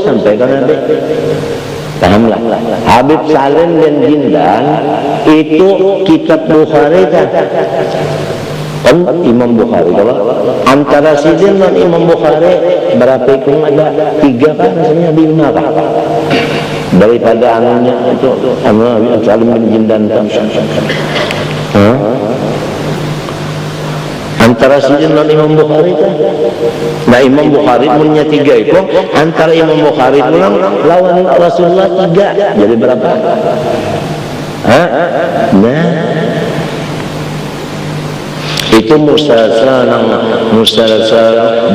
sampai ke Nabi. Pahamlah. Habib Salim dan Jindan itu kitab Bukhari kan Imam Bukhari. Kalau antara sidin dan Imam Bukhari berapa ikung ada 3 kan, rasanya 5 kan daripada anunya itu Habib Salim dan Jindan kan. Antara sidin dan Imam Bukhari kan. Nah Imam Bukhari punya 3 itu, antara Imam Bukhari pulang lawan Rasulullah 3, jadi berapa? Nah itu musalsal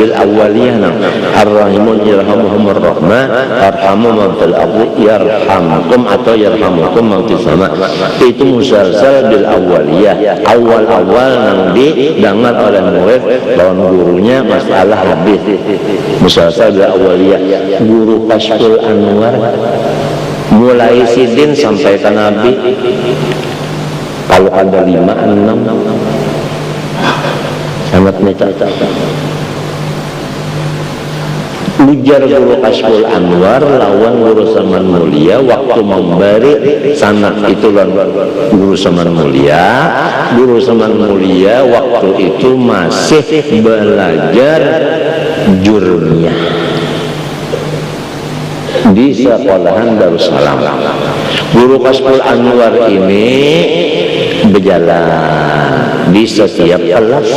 bil awaliyah nang ar-rahimun yarhamuhumur rahman arhamu man fil ardi yarhamkum atau yarhamukum man fis sama. Itu musalsal bil awaliyah, awal-awal nang didengar oleh murid lawan gurunya masalah hadis. Musalsal bil awaliyah, guru Kashful Anwar mulai sidin sampai ke Nabi, kalau ada 5, 6 sangat meter. Ujar guru Kashful Anwar lawan guru Saman Mulia waktu memberi sanad itu lawan guru Saman Mulia. Guru Saman Mulia waktu itu masih belajar jurmiyah di sekolahan Darussalam. Guru Kashful Anwar ini berjalan di setiap kelas.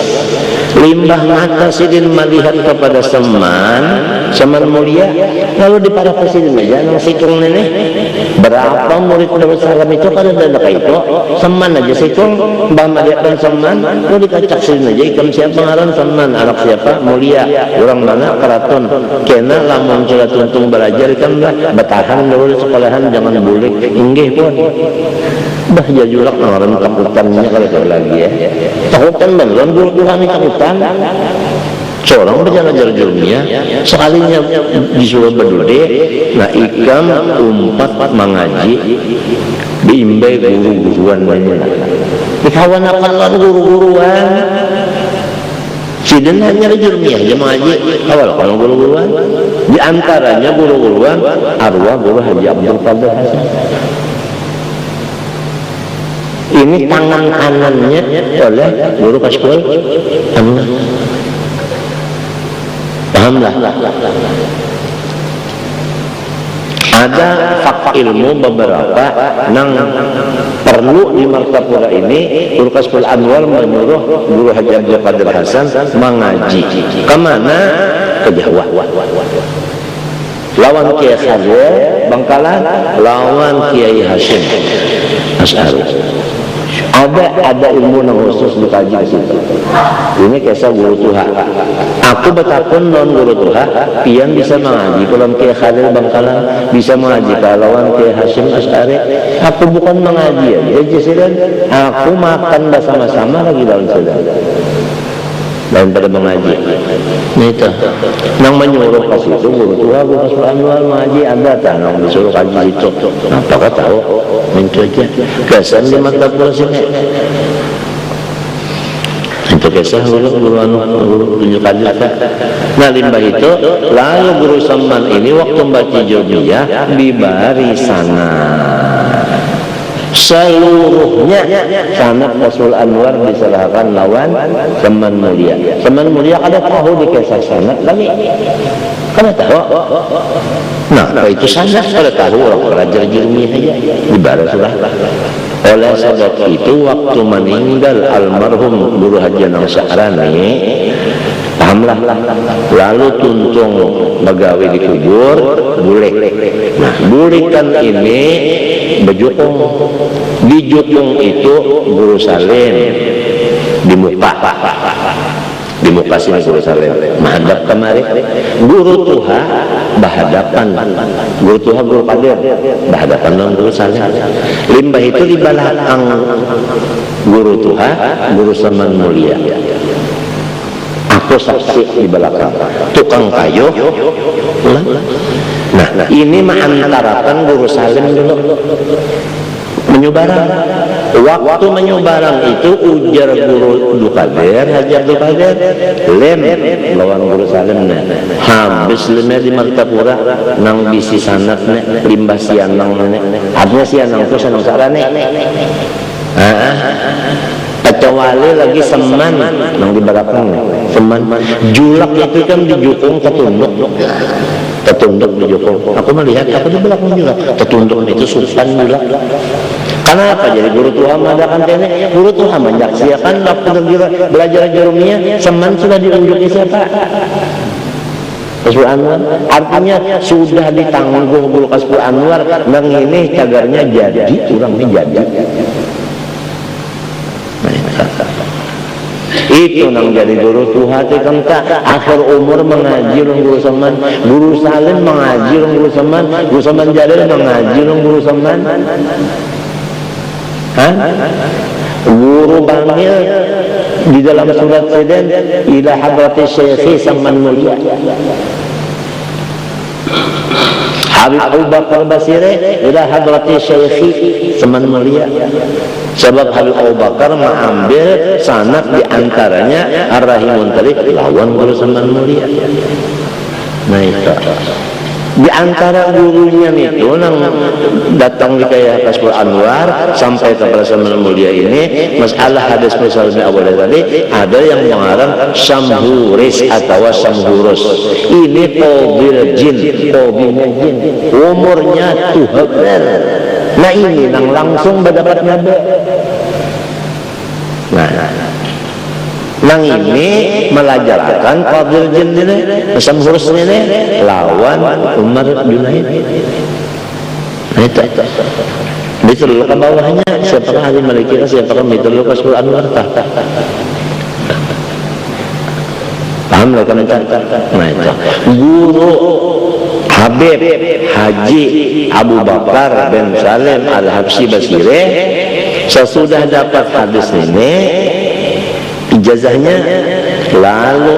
Limbah mata sidin melihat kepada Saman Mulia, lalu di para presiden aja nang situng nenek berapa murid Darussalam itu kan ada kayak itu Saman aja situng Mbah Madiakan Saman, lalu dikacak sidin aja ikam siapa ngaran Saman, anak siapa Mulia, orang mana Keraton kena lamun sudah tuntung belajar kan lah bertahan dulu di sekolahan, jangan bulik inggih pun bah jajulak ngaran takutannya kalau lagi ya takutan beneran guru kami takutan. Seorang belajar jurmiyah sekalinya disuruh berdude, nah ikam umpat mengaji diimbai guru-guruan banyak dikawanakan lawan guru-guruan sidin hanya jurmiyah aja mengaji awal kalau guru-guruan diantaranya guru-guruan arwah guru Haji Abdul Qadir Hasan. Ini tangan kanannya oleh guru Kashful Anwar. Pahamlah. Ada fak ilmu beberapa nang perlu di Martapura ini. Guru Kashful Anwar menyuruh guru Haji Abdul Qadir Hasan mengaji kemana? Ke Jawa. Lawan Kiai Khadir Bangkalan, lawan Kiai Hashim Asy'ari. Ada ilmu yang khusus dikaji di situ. Ini kisah guru Tuha. Aku betapun non guru Tuha, pian bisa mengaji. Kalau Kiai Khalil Bangkalan bisa mengaji. Kalau Kiai Hashim Asy'ari, aku bukan mengaji ya. Jadi aku makan bersama-sama lagi dalam sedang. Daripada mengaji. Itu nang menyuruh ke situ guru Tuha, guru Kashful Anwar mengaji ada tak nang disuruh kaji itu. Apakah tahu? Itu aja. Kesan di Martapura sini. Itu kisah guru tunjukkan juga. Nah limbah itu lalu guru Saman ini waktu membaca jurmiyah di barisan seluruhnya sanad Kashful Anwar diserahkan lawan Saman Mulia. Saman Mulia ada tahu di kisah sanad kami karena tahu. Nah itu sanad pada tahu orang belajar jurmiyah aja di barisan. Oleh sebab itu waktu meninggal almarhum Guru Haji Anang Syahrani, pahamlah lalu tuntung megawe dikubur bule. Nah bulikan ini bejukung, dijukung itu Guru Salim di muka sini Guru Salim menghadap kemari. Guru Tuha berhadapan, Guru Tuha Guru Qadir berhadapan dengan Guru Salim. Limbah itu di belakang Guru Tuha Guru Saman Mulia. Aku saksi di belakang tukang kayu. Nah ini mengantarakan Guru Salim dulu menyebarang. Waktu menyebarang itu ujar guru Abdul Qadir, Haji Abdul Qadir, lem lawan guru Salim habis lemnya di Martapura nang bisi sanat limbah sianang artinya sianang itu senang sarane kecuali lagi seman nang di belakang seman julak itu kan dijukung ketunduk dijukung. Aku melihat aku di belakang julak ketunduk itu sultan julak. Kenapa? Jadi guru Tuhan mengadakan tenek, guru Tuhan menyaksikan waktu belajar jurumnya seman sudah diunjuki siapa? Kasbul Anwar, artinya sudah ditangguh guru Kasbul Anwar, nang ini cagarnya jadi, orangnya jadi. Itu nang jadi guru Tuhan kan akhir umur mengaji orang guru Saman, guru Salim mengaji orang guru Saman, guru Saman Jalil mengaji orang guru Saman. Guru Bangil di dalam surat Seden ila hadrati syekhi Saman Mulia, Habib Abu Bakar Basire ila hadrati syekhi Saman Mulia. Sebab Habib Abu Bakar mengambil sanad di antaranya Ar-Rahimun Tariq lawan guru Saman Mulia. Nah itu di antara gurunya itu nang datang di kayak Kasbul Anwar sampai kepada Saman Mulia ini masalah hadis misalnya Abu tadi ada yang mengarang Samhuris atau Samhurus. Ini pobil jin, pobilnya jin, umurnya Tuhan. Nah ini nang langsung mendapat nabi. Nang ini melajarkan Fadil Jin ini, Samhurus ini lawan Umar Junaid. Nah itu dulu ke bawahnya siapakah ahli Malikiyah, siapakah dulu Kasbul Anwar. Paham lah kan? Nah itu guru Habib Haji Abu Bakar bin Salim Al-Habsyi Basire sesudah dapat hadis ini ijazahnya lalu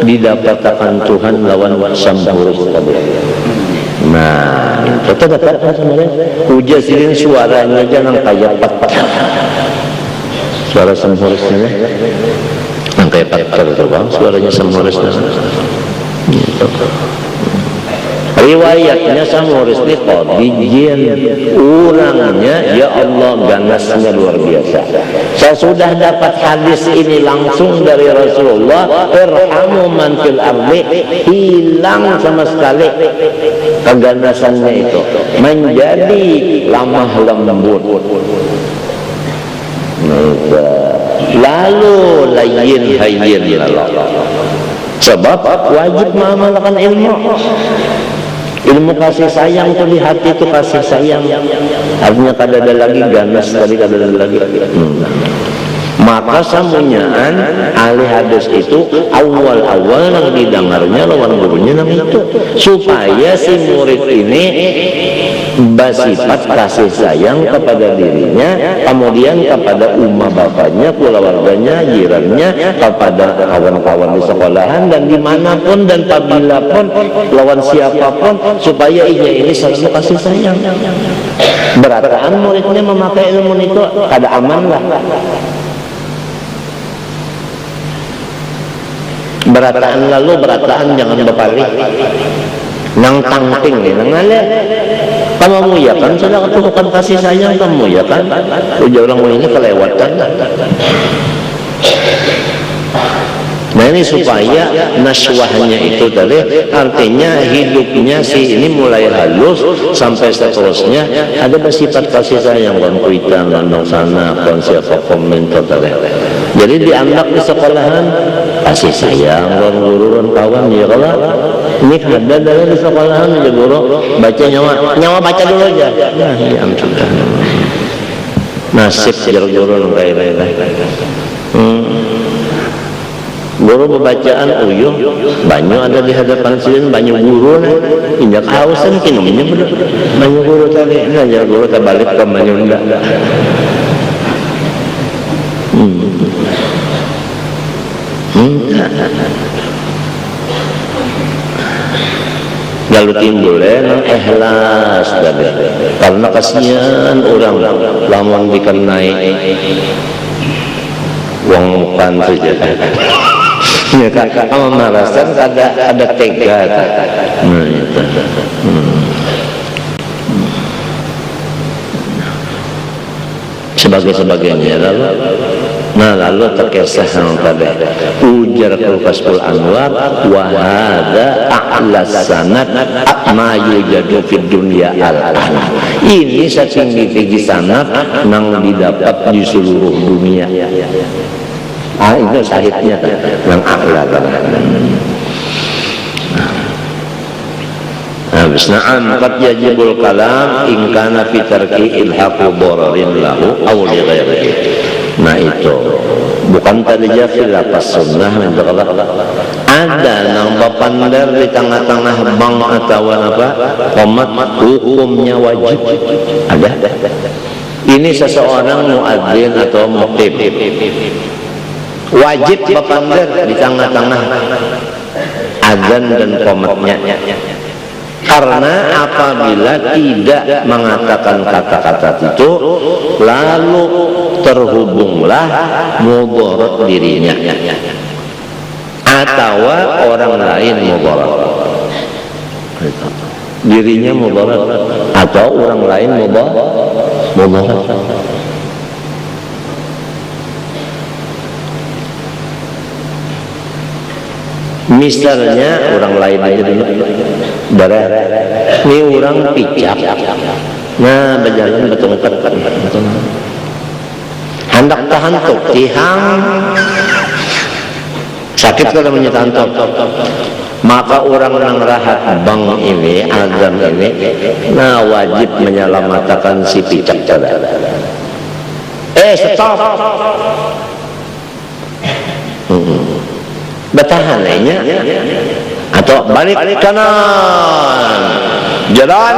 didapatkan Tuhan lawan Samhurus tadi. Nah, kita dapat sebenarnya ujasilin suaranya jangan kayak patah. Suara Samhurus ini yang kayak patah itu bang, suaranya Samhurus gitu. Riwayatnya Samhurus ini qadijin, orangnya ya Allah ganasnya luar biasa. Saya sudah dapat hadis ini langsung dari Rasulullah, irhamu man fil ardi, hilang sama sekali keganasannya itu menjadi lemah lembut. Lalu layyin hayyin sebab wajib mengamalkan ilmu kasih sayang tuh di hati itu kasih sayang. Artinya kada ada lagi ganas tadi kada ada lagi. Maka samunyaan ahli hadis itu awal-awal yang didengarnya lawan gurunya nang itu supaya si murid ini bersifat kasih sayang kepada dirinya, kemudian kepada umat bapaknya, keluarganya, jirannya, kepada kawan-kawan di sekolahan dan dimanapun dan apabila pun lawan siapapun supaya ini selalu kasih sayang. Berataan muridnya memakai ilmu itu kada aman lah. Berataan lalu berataan jangan berpaling. Nang tangting nih, nang ale. Kamu ya kan sudah ketukan kasih sayang kamu ya kan. Ujar orang ini kelewatan. Nah ini supaya naswahnya itu tadi artinya hidupnya si ini mulai halus sampai seterusnya ada bersifat kasih sayang kan kuitan landang sana kan siapa komentar tadi. Jadi dianggap di sekolahan kasih sayang kan guru kan kawan ya kalau ini ada dari di sekolahan aja guru baca nyawa baca dulu aja. Nah ya sudah nasib guru kayak guru pembacaan uyuh banyak ada di hadapan sini banyak guru injak hausan kinumnya bener banyak guru tadi ngajar guru terbalik ke banyak enggak lalu timbul nang ikhlas tadi, karena kasihan orang lamun dikenai uang bukan saja ya kan, pemalasan ada tega nah itu sebagainya lalu terkesah pada ujar Kashful Anwar wa hadza a'las sanad ma yujadu fid dunya al-ana. Ini setinggi sanad nang didapat di seluruh dunia. Itu sahihnya yang a'la. Na'am qad yajibul kalam in kana fi tarki ilhaqu dararin lahu aw li ghairihi. Nah itu bukan tadi jafil lapas sunnah ada nang bapandar di tengah-tengah bang atau apa qomat hukumnya wajib ada. Ini seseorang muadzin atau muqim wajib bapandar di tengah-tengah azan dan qomatnya, karena apabila tidak mengatakan kata-kata itu lalu terhubunglah mudarat dirinya atau orang lain mudarat dirinya mudarat atau orang lain mudarat. Misalnya orang lain aja dulu darah ini orang picak nah berjalan betul hendak tahan tuk tihang sakit kalau menyetantok, maka orang yang rahat bang ini azam ini nah wajib menyelamatkan si picak tadi. Stop bertahan lainnya atau balik kanan jalan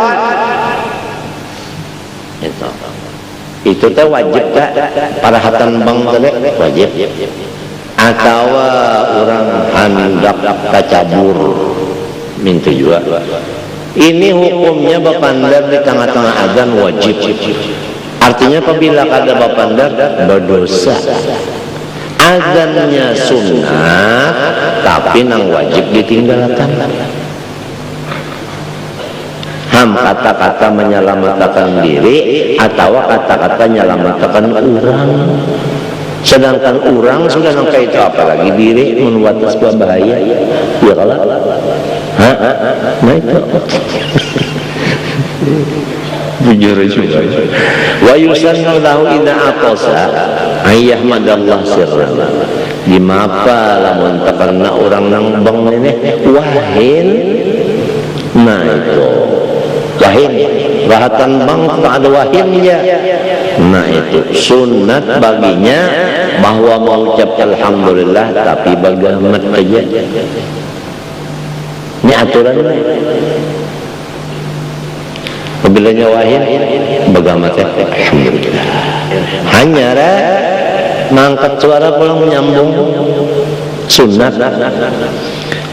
itu teh wajib tak para hatan bang tadi wajib atau orang hendak kacabur minta juga ini hukumnya bapandar di tengah-tengah azan wajib, artinya apabila kada bapandar berdosa. Azannya sunnah tapi nang wajib ditinggalkan. Kata-kata menyelamatkan diri atau kata-kata menyelamatkan orang. Sedangkan orang sudah nangka itu apalagi diri membuat sebuah bahaya. Ya kalau nah itu jujur juga. Wa yusannu lahu idza aqasa ayyahmadallah sirran. Di mapa lamun takarna orang nang bang ini wahin. Nah itu wahin rahatan bang tak ada wahinnya. Nah itu sunat baginya bahwa mengucap alhamdulillah tapi bagaimana saja. Ini aturannya. Apabila wahin bagaimana alhamdulillah. Hanya mengangkat suara pulang menyambung sunat.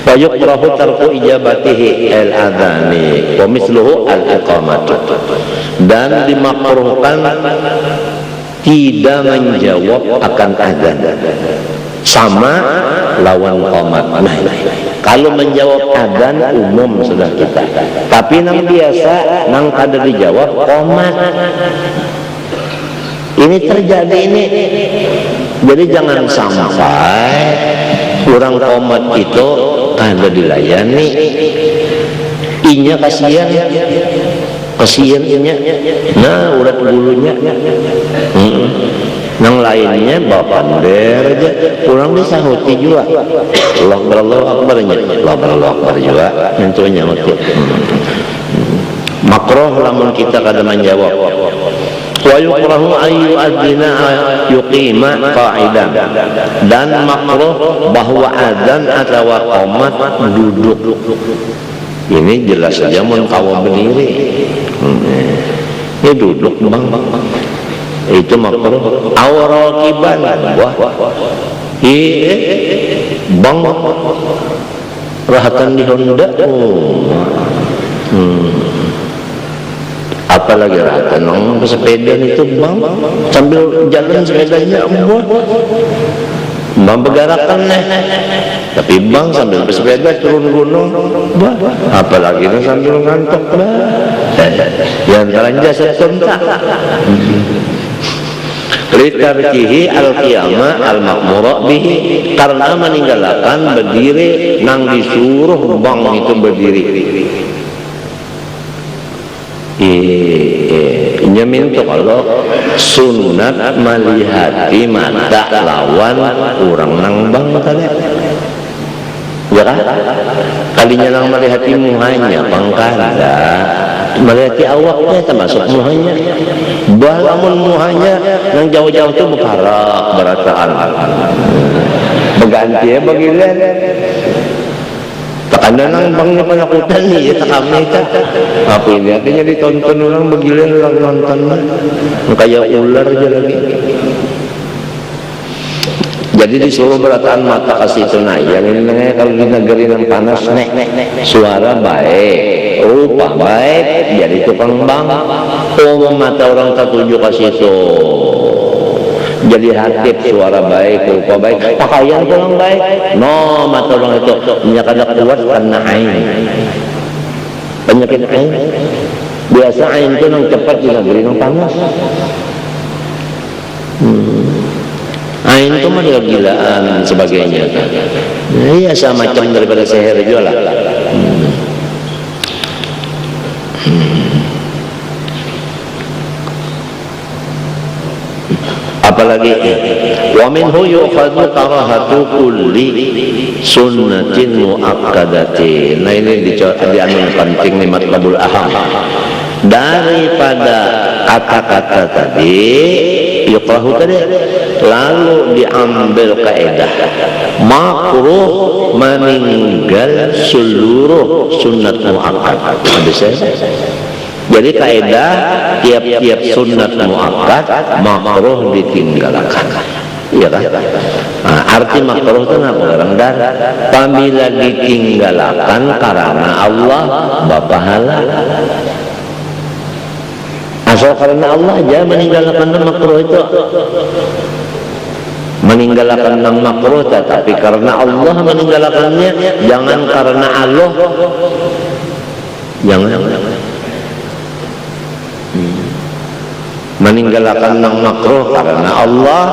Wa yukrahu tarku ijabatihi al-adhani wa misluhu al-iqamatu, dan dimakruhkan tidak menjawab akan azan sama lawan qomat. Nah, kalau menjawab azan umum sudah kita, tapi nang biasa nang kada dijawab qomat. Ini terjadi ini. Jadi jangan sampai orang qomat itu kada dilayani. Inya kasihan inya. Nah, urat bulunya. Nang lainnya bapander aja. Kurang disahuti juga. Allahu akbar nya. Allahu akbar juga. Tentunya mati. Makruh lamun kita kada menjawab. Wa yukrahu ayu adzina yuqima qa'idan, dan makruh bahwa adzan atau qomat duduk. Ini jelas saja mun kawa berdiri. Ini duduk bang. Itu makruh. Awraqiban wah. Bang rahatan di Honda. Apalagi rata nong sepeda itu bang sambil jalan sepedanya bang bergarakan tapi bang sambil bersepeda turun gunung apalagi sambil ngantuk yang antaranya jasa contak litarkihi al-qiyamah al-makmura bihi, karena meninggalkan berdiri nang disuruh bang itu berdiri. Nyamin tuh kalau sunat malihati mata lawan orang nang bang tadi ya kan kalinya nang malihati muhanya pangkanda malihati awaknya termasuk muhanya balamun muhanya nang jauh-jauh tuh berparak berataan berganti ya bagilan ada nang bangnya penakutan nih ya tak kami tak apa ini artinya ditonton orang begilan orang nonton kayak ular aja lagi jadi disuruh berataan mata kasih itu nah yang ini kalau di negeri yang panas suara baik rupa baik jadi tukang bang mata orang tertuju kasih itu jadi hatib suara baik rupa baik pakaian kurang baik no mata orang itu menyakada kuat karena ain penyakit ain biasa ain itu yang cepat di negeri yang panas ain itu mah gila-gilaan sebagainya iya sama macam daripada seher juga lah apalagi wa minhu yu'khadhu karahatu kulli sunnatin muakkadatin. Nah ini diambil penting nih matlabul aham daripada kata-kata tadi yukrahu tadi lalu diambil kaidah makruh meninggal seluruh sunnat muakkad. Bisa jadi kaidah tiap-tiap sunat muakkad makruh ditinggalkan. Iya kan? Nah, arti makruh itu apa? Rendar. Apabila ditinggalkan karena Allah bapahala. Asal karena Allah aja meninggalkan makruh itu. Meninggalkan yang makruh tetapi karena Allah meninggalkannya, jangan karena Allah. Jangan. Meninggalkan yang makruh karena Allah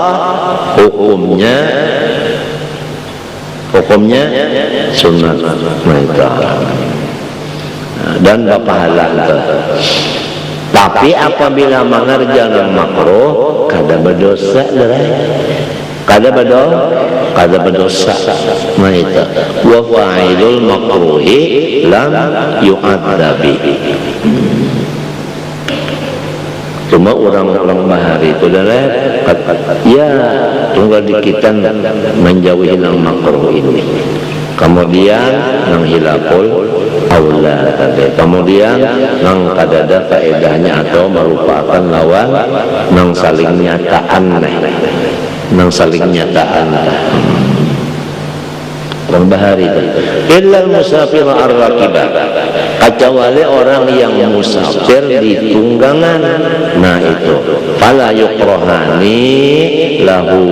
hukumnya sunat dan bapahala. Tapi apabila mengerjakan yang makruh kada berdosa kada berdosa maita wa fa'ilul makruhi lam yu'adzabi. Cuma orang-orang bahari itu adalah ya tunggal dikitan menjauhi yang makruh ini. Kemudian nang hilaful aula tadi. Kemudian nang kadada faedahnya atau merupakan lawan nang saling nyataan orang bahari itu. Illal musafir ar-rakibah, kecuali orang yang musafir di tunggangan. Nah itu fala yukrahani lahu,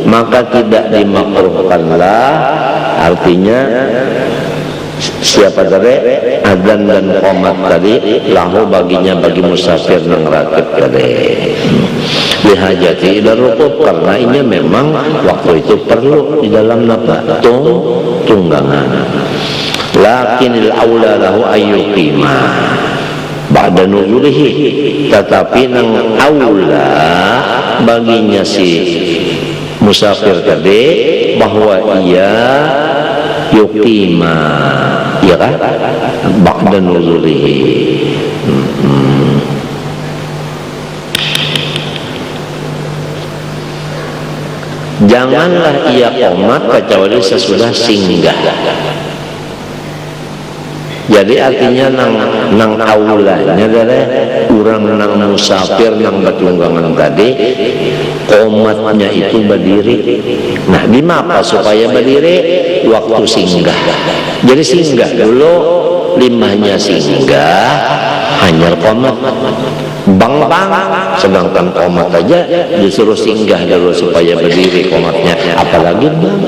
maka tidak dimakruhkanlah. Artinya siapa tadi adzan dan qomat tadi lahu baginya bagi musafir nang rakib tadi lihajati ila rukub, karena ini memang waktu itu perlu di dalam tunggangan. Lakinil aula lahu ayyuqima ba'da nuzulihi, tetapi nang aula baginya si musafir tadi bahwa ia yuqima ya kan ba'da nuzulihi. Janganlah ia qomat kecuali sesudah singgah. Jadi artinya nang aulanya adalah orang nang musafir nang batunggangan tadi qomatnya itu berdiri. Nah di mapa supaya berdiri waktu singgah. Jadi singgah dulu limbahnya singgah hanya komat bang, sedangkan komat aja disuruh singgah dulu supaya berdiri komatnya, apalagi bang.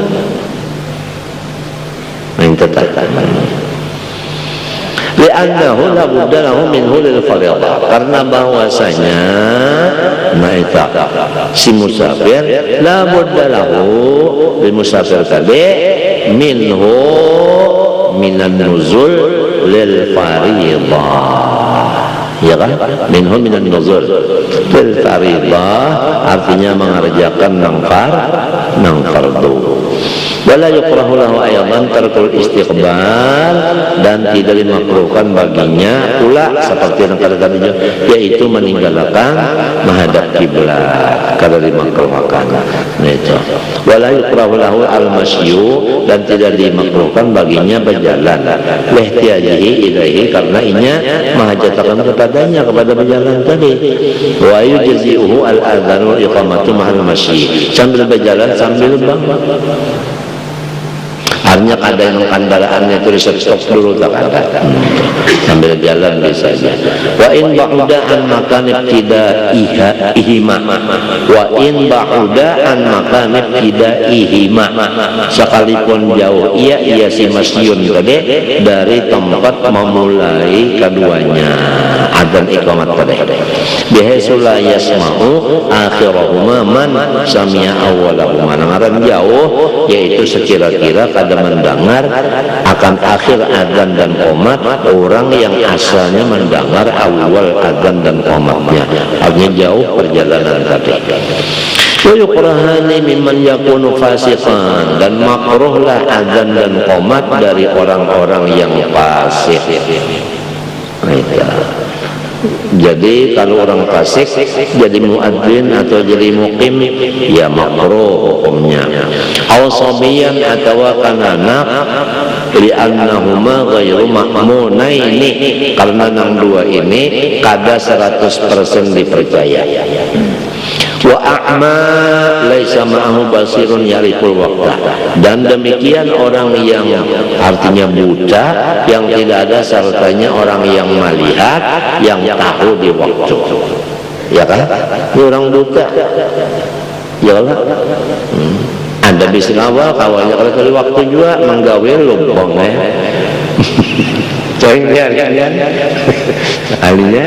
Li'annahu la budda lahu minhu lil fardh, karena bahwasanya maita si musafir la budda lahu lil musafir tadi minhu minan nuzul lil fardh, ya kan, minhum minan nuzul lil fardh artinya mengerjakan nang fardu. Wala yukrahu lahu aydan tarkul istiqbal, dan tidak dimakruhkan baginya pula seperti yang tadi yaitu meninggalkan menghadap kiblat, kada dimakruhkan. Nah itu. Wala yukrahu lahu al-masyu, dan tidak dimakruhkan baginya berjalan lihtiyajihi ilaihi, karena inya menghajatkan kepadanya kepada berjalan tadi. Wa yujzi'uhu al-adzan wal iqamatu ma'al masyi, sambil berjalan sambil bangun. Artinya kada yang kendaraannya itu di-stop dulu, tak ada, sambil jalan bisa aja. Wa in ba'uda an makan ibtida'ihima, wa in ba'uda an makan ibtida'ihima, sekalipun jauh ia si masyun tadi dari tempat memulai keduanya adzan iqamat tadi, bihaitsu la yasma'u akhirahuma man sami'a awwalahuma, ngaran jauh yaitu sekira-kira kada mendengar akan akhir adzan dan qomat orang yang asalnya mendengar awal adzan dan qomatnya, artinya jauh perjalanan tadi. Wa yukrahani mimman yakunu fasiqan, dan makruhlah adzan dan qomat dari orang-orang yang fasik. Jadi kalau orang fasik jadi muadzin atau jadi muqim ya makruh hukumnya. Ausabiyan atau kananak li'annahuma ghairu ma'munaini, karena nang dua ini kada 100% dipercaya. Wa a'ma laisa ma'ahu basirun yariful waqta, dan demikian orang yang artinya buta yang tidak ada sertanya orang yang melihat yang tahu di waktu, ya kan, ini orang buta ya lah. Anda bisa awal kawannya kali waktu juga menggawe lubang coynya kan alinya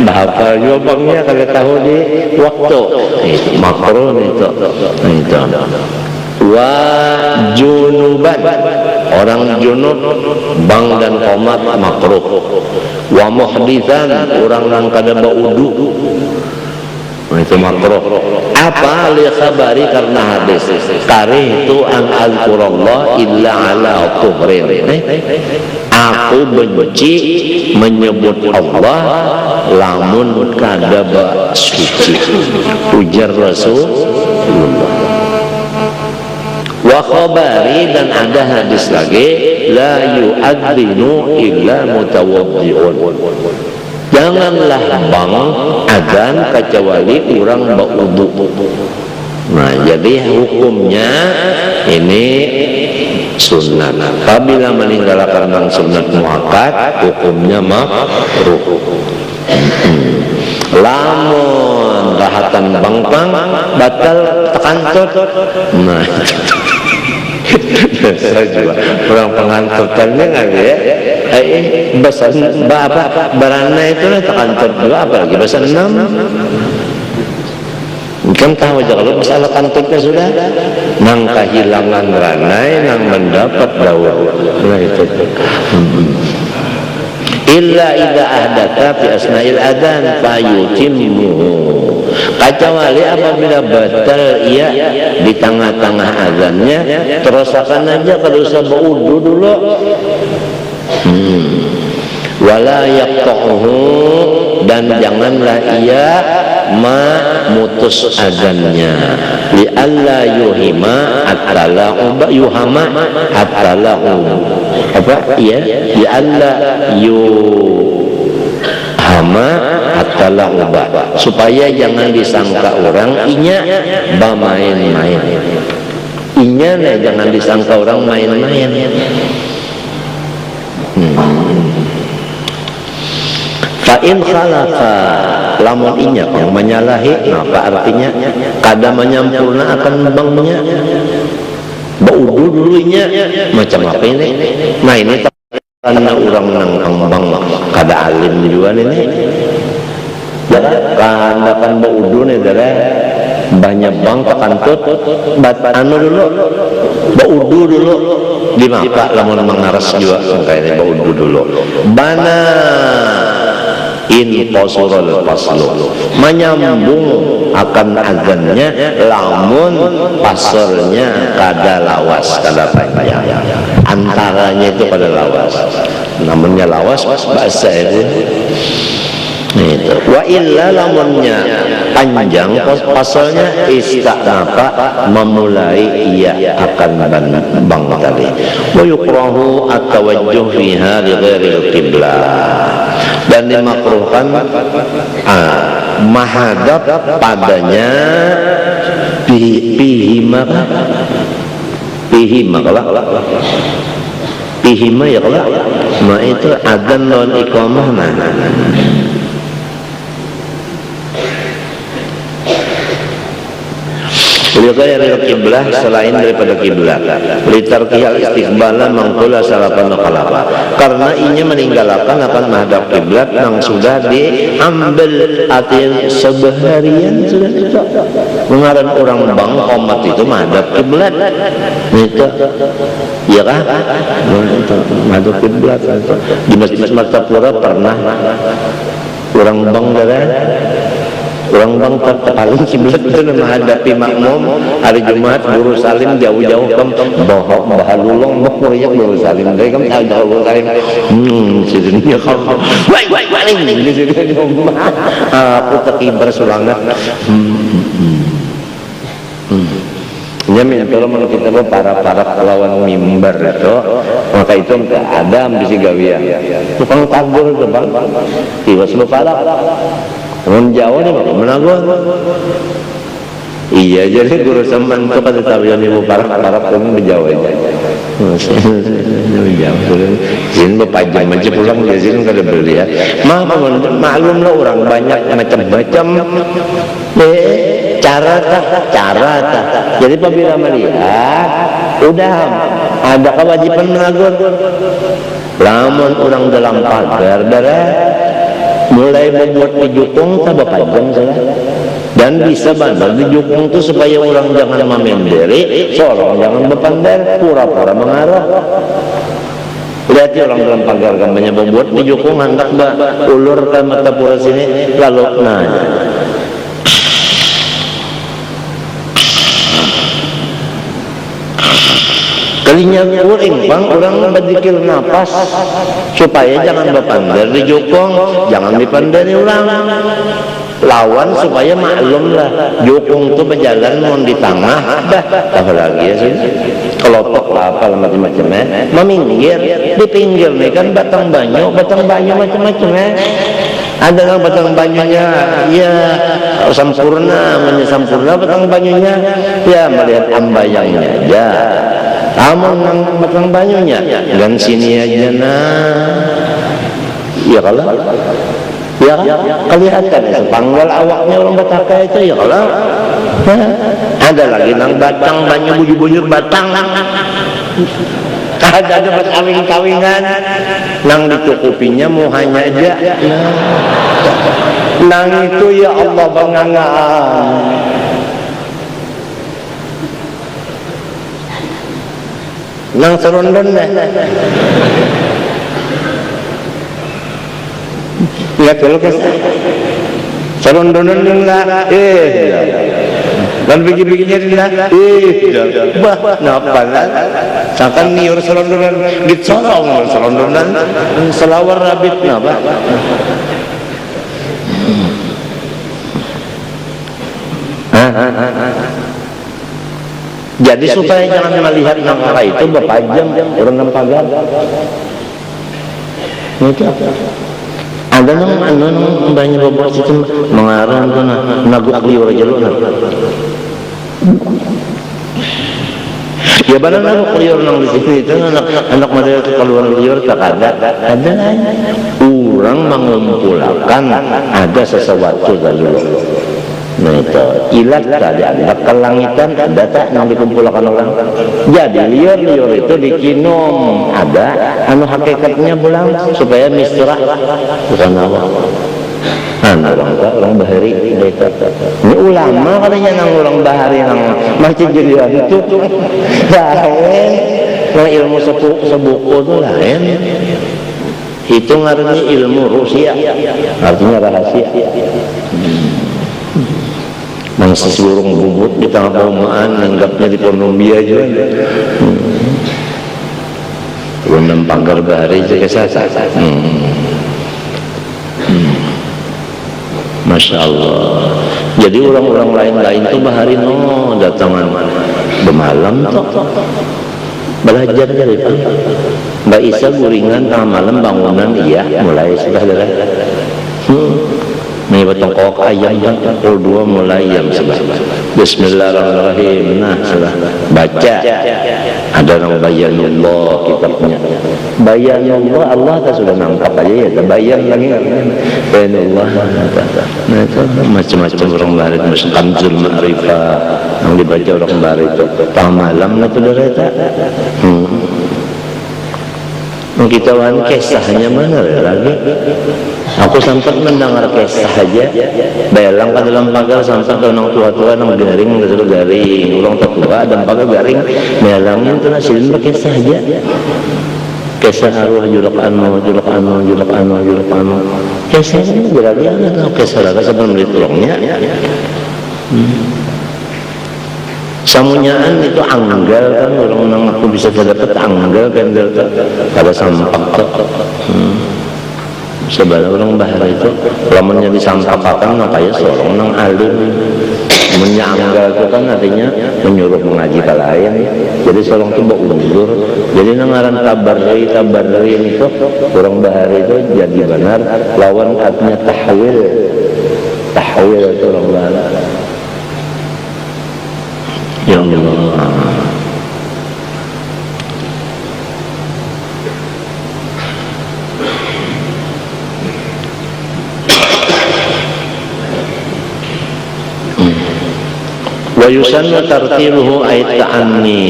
bahapal juga bangnya kalau tahu di waktu makruh itu. Wa junuban, orang junub bang dan qomat makruh. Wa muhditsan, orang yang kada baudu itu makruh. Apa li khabari, karena hadis karihtu an azkurallah illa ala tuhrin, aku benci menyebut Allah lamun kada suci, ujar Rasulullah. Wa khabari, dan ada hadis lagi la yu'adzinu illa mutawaddi'un, janganlah bang adzan kecuali orang berwudu. Nah jadi hukumnya ini sunnah. Apabila meninggalkan bang sunnat muakkad hukumnya makruh. Lamun rahatan bang batal tekantut. Nah saya juga orang pengantutannya nggak ya, bahasa apa barana itu lah tekantut juga, apalagi bahasa 6 kan tahu aja kalau masalah kantutnya sudah nang kehilangan ranai nang mendapat daur. Nah itu illa idza ahdatha fi asna'il adzan fayutimmu, kecuali apabila batal ia di tengah-tengah azannya, terus akan aja kalau usah berwudu dulu. Wala yaqta'uhu, dan janganlah ia memutus azannya, li alla yuhima at-tala'uba yuhama at-tala'u apa ya, li alla yuhama at-tala'uba, supaya jangan disangka orang inya bermain-main, inya jangan disangka orang main-main. in khalafa lamun inya yang menyalahi apa artinya kada menyampurna akan bangnya baudu dulunya macam apa ini. Nah ini karena orang nang bang kada alim juga ini karena kan baudu nih darah banyak bang kantut anu dulu baudu dulu di maka lamun mengaras juga kayaknya baudu dulu bana in qasurul faslu menyambung akan azannya lamun pasornya kada lawas kada panjang antaranya itu kada lawas namanya lawas bahasa itu itu wa illa lamunnya panjang pasalnya istanafa memulai ia akan bang tadi wa yukrahu at-tawajjuh fiha li ghairil qiblah dan dimakruhkan menghadap padanya pihima ya kalau nah itu adzan non iqamah lihat kiblah selain daripada kiblat litarkihal istiqbala mangkula salapan kalapa karena inya meninggalkan akan menghadap kiblat yang sudah diambil artinya sebeharian sudah tidak mengaran orang bang komat itu menghadap kiblat itu ya kan menghadap kiblat di Masjid Martapura pernah orang bang darah orang bang terpaling kiblat itu menghadapi makmum hari Jumat guru salim jauh-jauh kam bohong bahalulong bohoriak guru salim dari kam jauh guru salim sidenya kam paling di sini aku terkibar sulangan nyamin kalau menurut kita para lawan mimbar itu maka itu ada ambisi gawian tukang tabur itu bang tiwas lu palak orang Jawa nih bapak menanggung iya jadi guru seman itu kata tabian ibu parah pun berjawa sini bapak jam aja pulang dari sini kada beli ya maklum lah orang banyak macam-macam cara jadi apabila melihat udah ada kewajiban menagur lamun orang dalam pagar darah mulai membuat dijukung sabab panjang salah dan bisa bandar dijukung itu supaya orang jangan memenderi seorang jangan berpandar pura-pura mengarah lihat orang dalam pagar kampanye membuat dijukung hendak ulur ke Martapura sini lalu nanya kalinya kuring bang orang berzikir nafas supaya jangan berpandar di jokong jangan dipandari orang lawan supaya maklum lah jokong itu berjalan mau di tengah dah apa lagi ya sih kelompok lah apa macam-macamnya meminggir di pinggir nih kan batang banyu macam-macamnya ada yang batang banyunya ya sempurna menyesampurna batang banyunya ya melihat ambayangnya aja kamu nang batang banyunya dan sini aja ya kalau ya kelihatan ya sepanggal awaknya orang Bataka itu ya kalau ada lagi nang batang banyu bujur batang ada dapat kawin-kawingan nang dicukupinya mau hanya aja nang itu ya Allah bangangan nang serondon deh lihat dulu ke serondon lah dan bikin-bikinnya dia bah napa lah sakan niur serondon dicolong serondon selawar rabit napa jadi supaya jangan melihat nangka itu berpajang orang nampagar itu ada nang banyak bobot itu mengarang tuh naguk liur aja lu ya benar naguk liur nang di sini itu anak mereka keluar liur tak ada orang mengumpulkan ada sesuatu dulu. Nah itu ilat tadi ada kelangitan ada tak yang dikumpulkan orang. Jadi liur itu dikinom ada anu hakikatnya bulan supaya misrah bukan Allah. Orang bahari ini ulama katanya nang orang bahari nang masjid jadian itu lain nang ilmu sebuku itu lain itu ngarannya ilmu Rusia artinya rahasia nang sesurung bubut di tengah perumahan nanggapnya di Columbia aja belum pagar bahari itu kesasa Masya Allah. Jadi orang-orang lain-lain itu bahari no datangan bemalam toh belajar dari Pak Mbak Isa guringan tengah malam bangunan iya mulai sudah ada nih potong kok ayam kan dua mulai jam 11 Bismillahirrahmanirrahim nah sudah baca ada orang bayanullah kitabnya bayanullah Allah tak sudah nangkap aja ya bayan lagi bayanullah nah itu macam-macam orang barat macam Kanzul Ma'rifah yang dibaca orang barat itu tengah malam itu dari itu kita wan kisahnya mana lagi aku sempat mendengar kisah aja belang ke dalam pagar sampai ke orang tua-tua yang garing orang tua dan pagar garing belangnya itu nasilin pakai kisah aja kisah arwah julak anu kisahnya berarti ada tahu kisah lagi sebelum ditolongnya samunyaan itu anggal kan orang nang aku bisa dapat anggal kan pada sampah sebenarnya orang bahar itu lamunnya disampapakan makanya seorang nang alim menyanggal itu kan artinya menyuruh mengaji ke lain jadi seorang itu undur jadi nangaran tabar dari itu orang bahar itu jadi benar lawan artinya tahwil itu orang bahar ya Allah wa yusannu tartiluhu ay ta'anni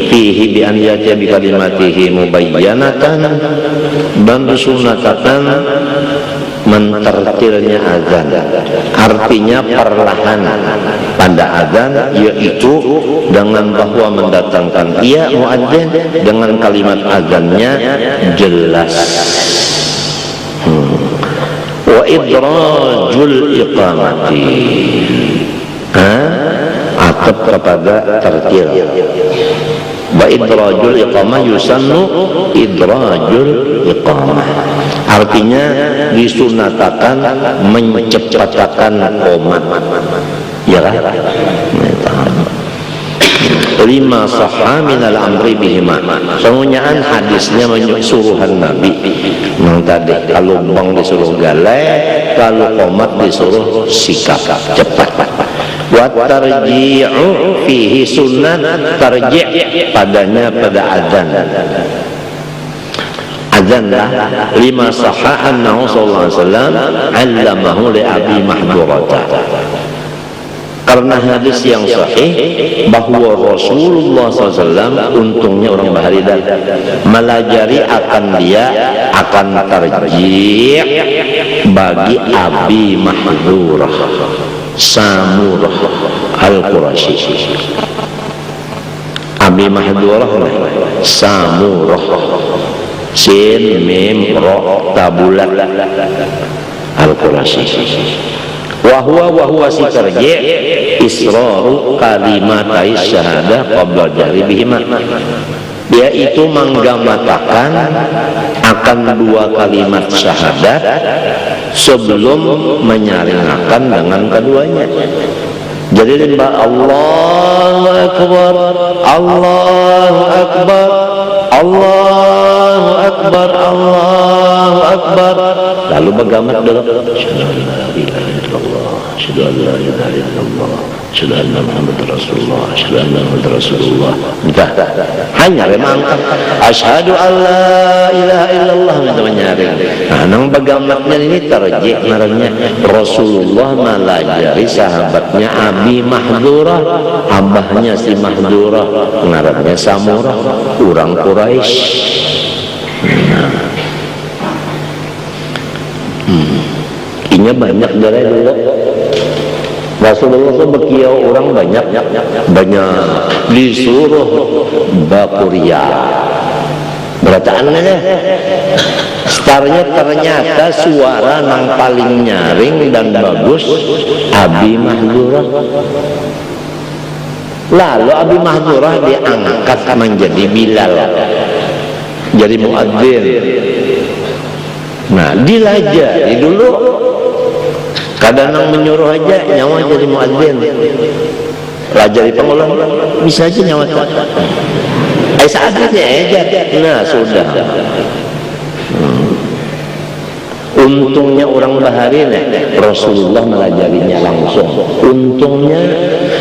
fihi bi an yati bi kalimatihi mubayyanatan dan sunatan mentertilnya azan artinya perlahan pada azan yaitu dengan bahwa mendatangkan ia muadzin dengan kalimat azannya jelas wa idrajul iqamati atap kepada tertil wa idrajul iqamah yusannu idrajul iqamah artinya disunatakan mencepatkan qomat ya kan lima sahha minal amri bihima semuanyaan hadisnya suruhan Nabi yang tadi kalau bang disuruh galai kalau qomat disuruh sikap cepat wa tarji'u fihi sunnah tarji' padanya pada azan lah lima sahha annahu sallallahu alaihi wasallam 'allamahu li Abi Mahdurata karena hadis yang sahih bahwa Rasulullah SAW untungnya orang bahari dan melajari akan dia akan tarji' bagi Abi Mahdurah Samurah Al-Qurashi Abi Mahdurah Samurah sin mim ro tabulat Al-Qurashi wahwa si tarji' israru kalimatai syahadah qabla jahri bihima dia itu menggamatakan akan dua kalimat syahadat sebelum menyaringakan dengan keduanya jadi lembah Allahu Akbar Allahu Akbar Allahu Akbar Allahu Akbar lalu bergamat dulu asyhadu an la ilaha illallah, asyhadu anna Muhammadar Rasulullah, asyhadu anna Muhammadar Rasulullah. Entah, hanya memang asyhadu an la ilaha illallah namanya. Nah, nang bagamatnya ini tarjih ngarannya Rasulullah malajari sahabatnya Abi Mahdurah, abahnya si Mahdurah ngarannya Samurah, orang Quraisy. Inya banyak dari dulu Rasulullah itu berkiau orang banyak disuruh bakuria berataannya deh starnya ternyata suara nang paling nyaring dan bagus Abi Mahdurah. Lalu Abi Mahdurah diangkat menjadi Bilal, jadi muadzin. Nah, dilajari dulu kadang menyuruh aja nyawa jadi muadzin, lajari pengulang bisa aja nyawa saat aja aja. Nah sudah. Untungnya orang bahari Rasulullah melajarinya langsung. Untungnya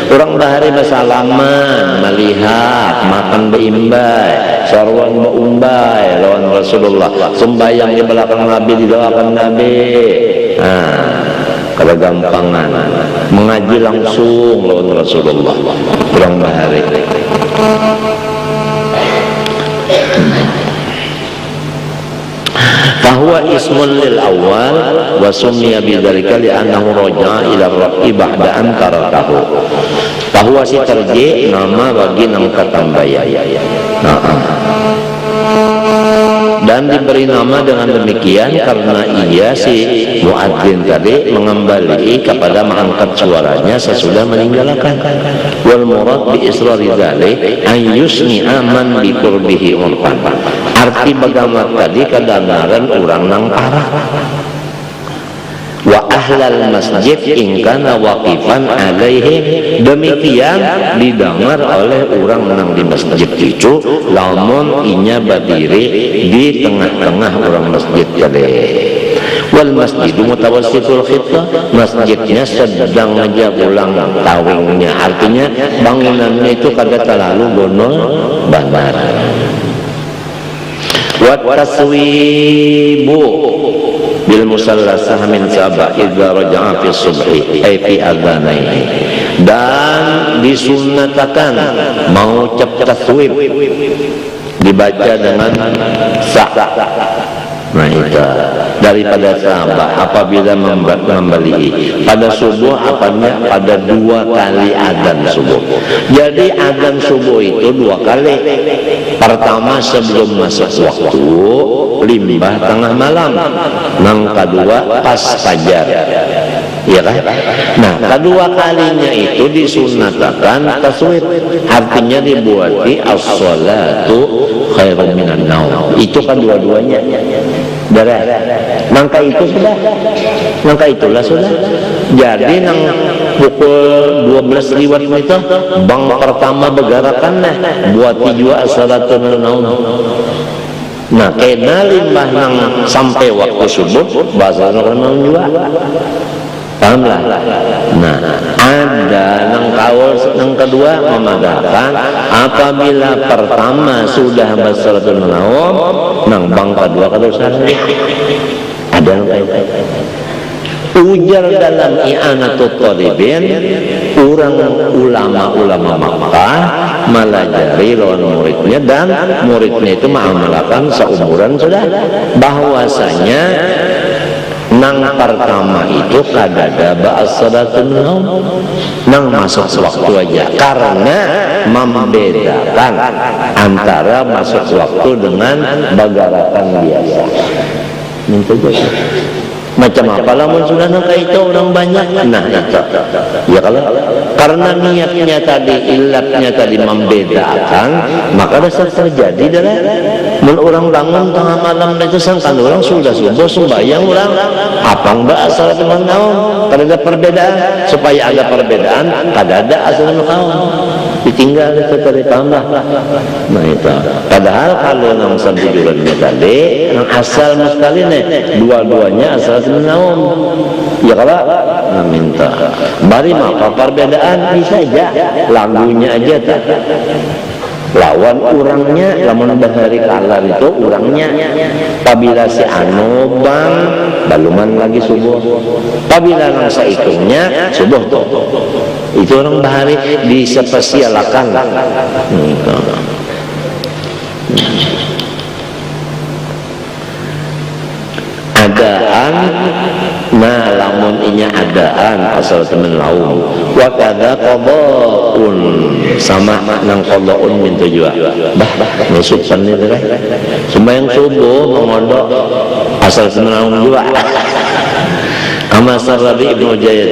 orang bahari bersalaman, melihat, makan beimbai, sarwan beumbai lawan Rasulullah, sembahyang di belakang Nabi, didoakan Nabi. Kalau gampangan mengaji langsung lawan Rasulullah orang bahari. Bahwa ismun lil awal wa summiya bidzalika li'annahu raja'a ila rafi ba'da an tarakahu. Bahwa si tarji nama bagi nang katambaya. Dan diberi nama dengan demikian karena ia si muadzin tadi mengembali kepada mengangkat suaranya sesudah meninggalkan. Wal murad bi israri dzalik ayyusni aman bi qurbihi urfan. Arti bagamat tadi kedengaran orang nang parah. Wa ahlal masjid in kana waqifan alaihi, demikian didengar oleh orang nang di masjid itu lamun inya berdiri di tengah-tengah orang masjid tadi. Wal masjidu mutawassitul khitah, masjidnya sedang aja ulang tawingnya, artinya bangunannya itu kagak terlalu gonol bandar. Wa taswibu bil musallasah min sabah idza raja'a fi subhi ay fi adhanaihi, dan disunnatakan mau taswib dibaca dengan sah. Nah itu daripada sahabat apabila membeli pada subuh apanya pada 2 kali adzan subuh. Jadi adzan subuh itu 2 kali. Pertama sebelum masuk waktu limbah tengah malam, yang kedua pas fajar, ya kan? Nah kedua kalinya itu disunatakan taswib, artinya dibuati as-salatu khairun minan naum. Itu kan dua-duanya darah. Maka itu sudah, maka itulah sudah. Jadi nang pukul 12 liwat itu bang pertama begarakan buat juga as-salatu naum. Nah kena limbah nang sampai waktu subuh bahasa naum juga. Pahamlah. Nah, ada nang kaul nang kedua memadakan apabila pertama sudah basalatul naum, nang bang kedua kadosan. Ada nang kayak ujar dalam i'anatul talibin, orang ulama-ulama Makkah melajari lawan muridnya, dan muridnya itu mengamalkan seumuran sudah, bahwasanya nang pertama itu kadada ba'as-salatul naum, nang masuk waktu aja, karena membedakan antara masuk waktu dengan bagarakan biasa. Minta jadi macam apa lamun sudah nang itu orang banyak. Nah itu ya, kalau karena niatnya tadi, ilatnya tadi membedakan, maka dasar terjadi adalah mun orang bangun tengah malam itu sangkan orang sudah subuh sembahyang orang apang ba asal dengan naum, kada ada perbedaan. Supaya ada perbedaan kada ada asal naum. ditinggal itu tadi tambah. Nah itu. Padahal kalau nang sabujurnya tadi, nang asal sekali nih, dua-duanya asal semenaum. Ya kalau nah, minta. Bari apa perbedaan bisa aja, lagunya aja tak. Lawan orangnya, lamun bahari kalar itu orangnya. Apabila si anu bang, baluman lagi subuh. Apabila nang saitungnya subuh tuh. Itu orang bahari disepesialakan. Adaan, nah lamun inya adaan asal temen laum. Wa kadza qadaun, sama nang qadaun min tujuan. Bah nusuk sanni teh. Sembahyang subuh mengondok asal temen laum juga. Kama Sarrabi Ibnu Jayyid.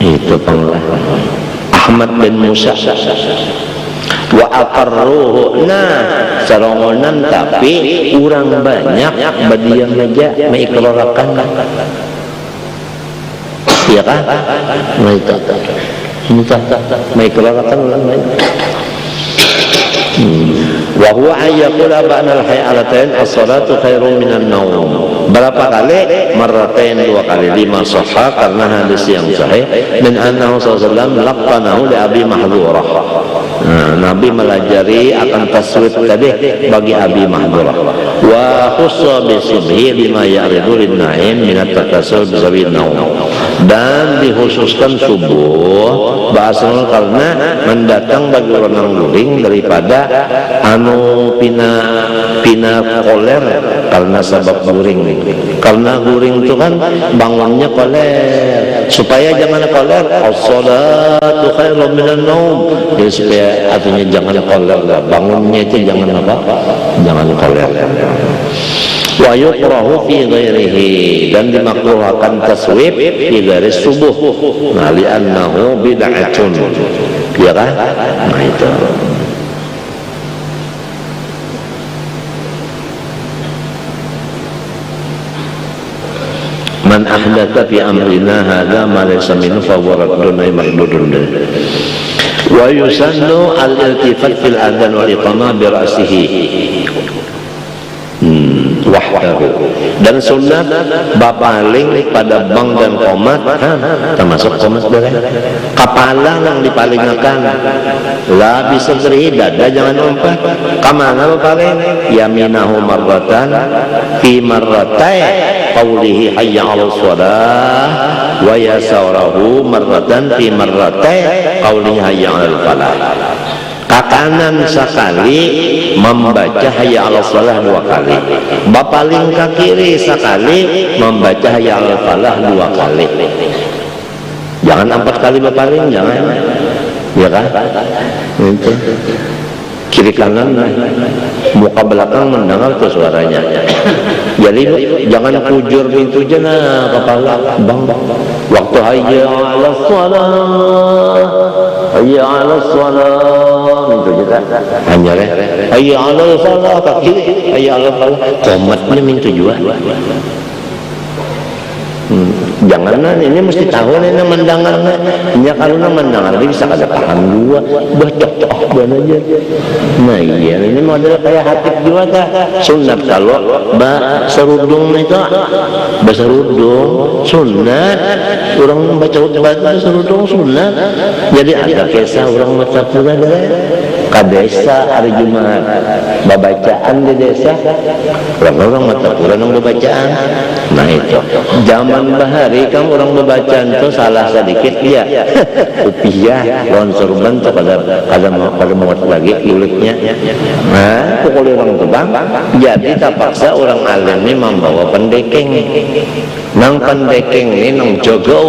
Itu panglah Ahmad bin Musa. Wa aqarruhu, nah sarongonan tapi urang banyak badiang aja mengikrarakan. Iya kan? Minta mengikrarakan ulang banyak. Wa huwa ayyaqula ba'dal hayalatain as-salatu khairum minan naum. Berapa kali? Marratain, 2 kali. 5 sahih karena hadis yang sahih min annahu sallallahu alaihi wasallam laqanahu li Abi Mahdhurah. Nabi melajari akan taswif tadi bagi Abi Mahdhurah. Wa khussa bi subhi bima ya'ridu lin-na'im min at-takassul bi sabil naum. Dan dikhususkan subuh bahasanya karena mendatang bagi orang guring daripada anu pina koler karena sebab guring. Karena guring itu kan bangunnya koler, supaya jangan koler. As-salatu khairum minan naum. Ya, supaya artinya jangan koler lah. Bangunnya itu jangan apa? Jangan koler. Wa yukrahu fi ghairihi, dan dimakruhkan taswib di garis subuh. Nah, li'annahu bid'atun. Ya kan? Nah itu. Man ahdatha fi amrina hadza ma laysa minhu fa huwa raddun ay mardudun. Wa yusannu al-iltifat fil adhan wal iqamah bi ra'sihi wahdahu, dan sunat bapaling pada bang dan komat, termasuk komat boleh kepala yang dipalingakan lah bisa beri dada jangan lompat kamana bapaling yaminahu marratan fi marratai qawlihi hayya 'alas shalah wa yasarahu marratan fi marratai qawlihi hayya 'alal falah. Kanan sekali membaca hayya 'alas shalah 2 kali, bapaling ke kiri sekali membaca hayya 'alal falah 2 kali. Jangan 4 kali bapaling, jangan. Ya kan? Itu. Kiri kanan muka belakang mendengar tuh suaranya. Jadi jangan kujur pintu jana kepala bang. Waktu hayya 'alas shalah, hayya 'alas shalah itu juga hanya hayya 'alal falah kaki hayya 'alal falah komatnya minta juga. Jangan ini mesti tahu ini mendengarnya. Ya kalau mendengar dia bisa ada paham juga. Baca aja. Nah iya ini model kayak hatib juga tak. Sunat kalau serudung itu serudung sunat. Orang baca serudung sunat. Jadi ada kisah orang mata pura ke desa hari Jumat babacaan di desa orang-orang mata pura nang babacaan. Nah itu zaman bahari kan orang babacaan itu salah sedikit dia upiah lawan sorban tuh pada muat lagi kulitnya. Nah pokoknya orang tebang jadi terpaksa orang alim ini membawa pendekeng. Nang pendekeng ini nang jogo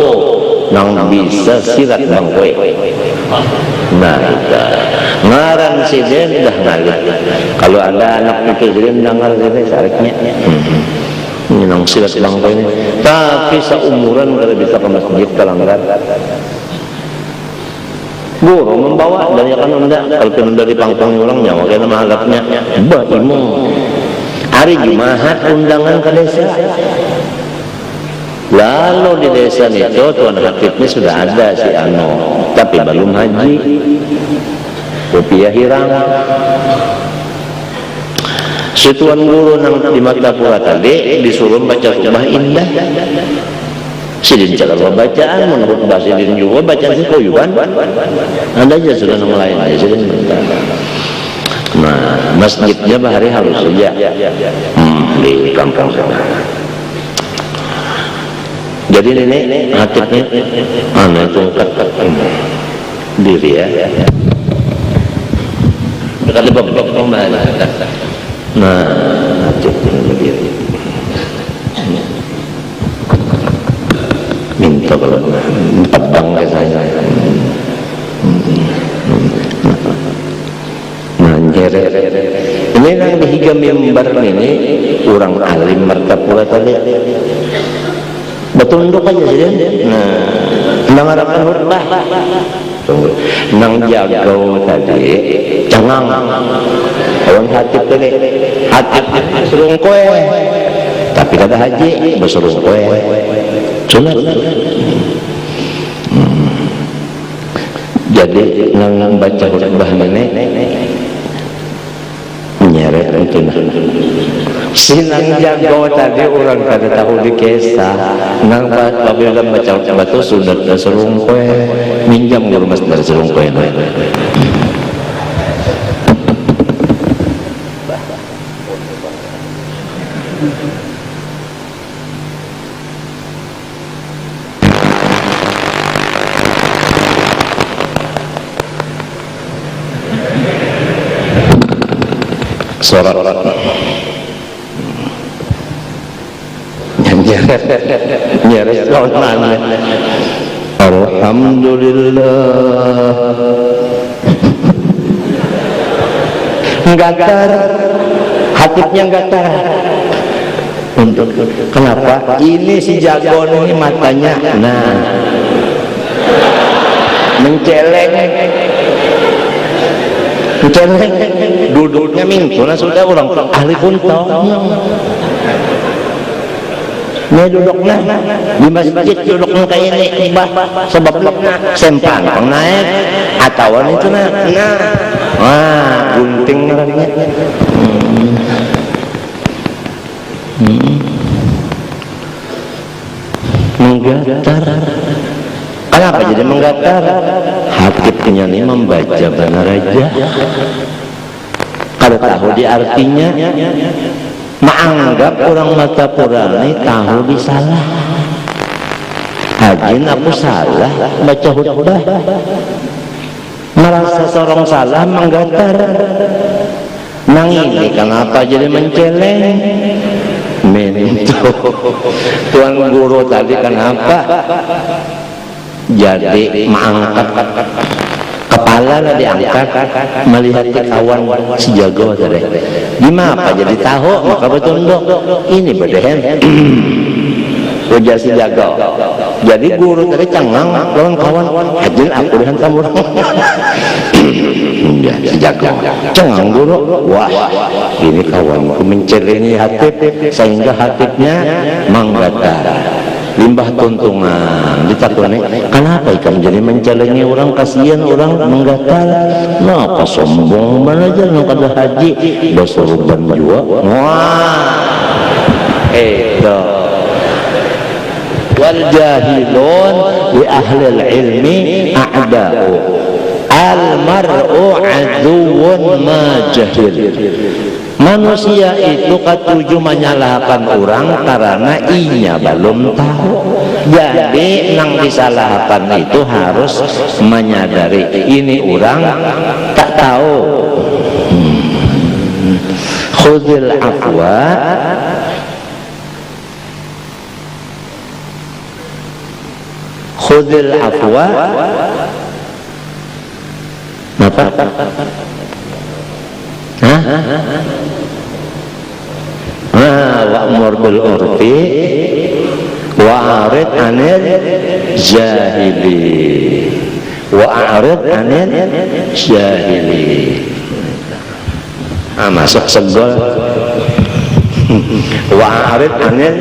nang bisa sirat bangkwe. Nah itu ngaran siden dah ngalit. Kalau ada anak pikirin dangal gitu sariknya. Ini nang silat bangkwe ini. Tapi seumuran kalau bisa ke masjid kelanggar. Guru membawa dan ya kan enggak kalau penunda di pangkong orang nyawa kena mahalapnya. Bah imu hari Jumat undangan ke desa. Lalu di desa itu tuan hatibnya sudah ada si Ano, tapi belum haji, rupiah hirang. Si tuan guru nang di Martapura tadi disuruh baca rumah indah. Sidin cara bacaan menurut bahasa Sidin juga bacaan si koyuan. Ada aja sudah nama lain aja Sidin. Nah, masjidnya bahari halus saja di kampung sana. Jadi ini hatibnya mana itu diri ya. Dekat lebok mana? Nah, hatibnya diri. Minta kalau pedang ke saya. Manjer. Ini yang dihiga mimbar ini orang alim Martapura tadi. Betul nduk aja sih. Nah, nang harapan khutbah. Nang jago tadi cengang. Orang hatib tadi. Hatib serung kowe. Tapi kada haji berserung kowe. Sunat. Jadi nang baca khutbah ini nyeret itu nah. Sinang jago tadi orang kada tahu di kisah nang apabila baca batu sudah serung kowe minjam guru mas dari serung kowe sorak nyeres lawan alhamdulillah nggatar hatibnya nggatar untuk kenapa ini si jagon ini matanya nah menceleng duduknya mingkuna sudah orang ahli kuntong ini duduknya di masjid duduknya kayak ini sebabnya sempang naik atau itu nah wah gunting naranya menggatar. Kenapa jadi menggatar? Hatibnya ini membaca benar aja. Kalau tahu di artinya, menganggap orang Martapura ini tahu disalah. Hajin aku salah baca khutbah. Merasa seorang salah menggatar. Nang ini kenapa jadi menceleng? Minto tuan guru tadi kenapa jadi mengangkat kepala diangkat melihat kawan si jago tadi gimana jadi tahu maka bertunduk ini berdehen ujar si jago jadi guru tadi cengang lawan kawan hajin aku dihantam orang ya si jago cengang guru wah ini kawanku mencelengi hatib sehingga hatibnya menggatar limbah tuntungan ditakuni kenapa ikan jadi mencelengi orang kasihan orang menggatal nah sombong mana aja yang kada haji bersorban juga wah itu wal jahilun li ahlil ilmi a'da'u al mar'u aduun ma jahil. Manusia itu ketujuh menyalahkan orang karena inya belum tahu. Jadi nang disalahkan itu harus menyadari ini orang tak tahu. Khudil afwa khudil afwa apa? Wa'mur bil urfi wa'arid anil jahili wa'arid anil jahili masuk segol Wa arid anil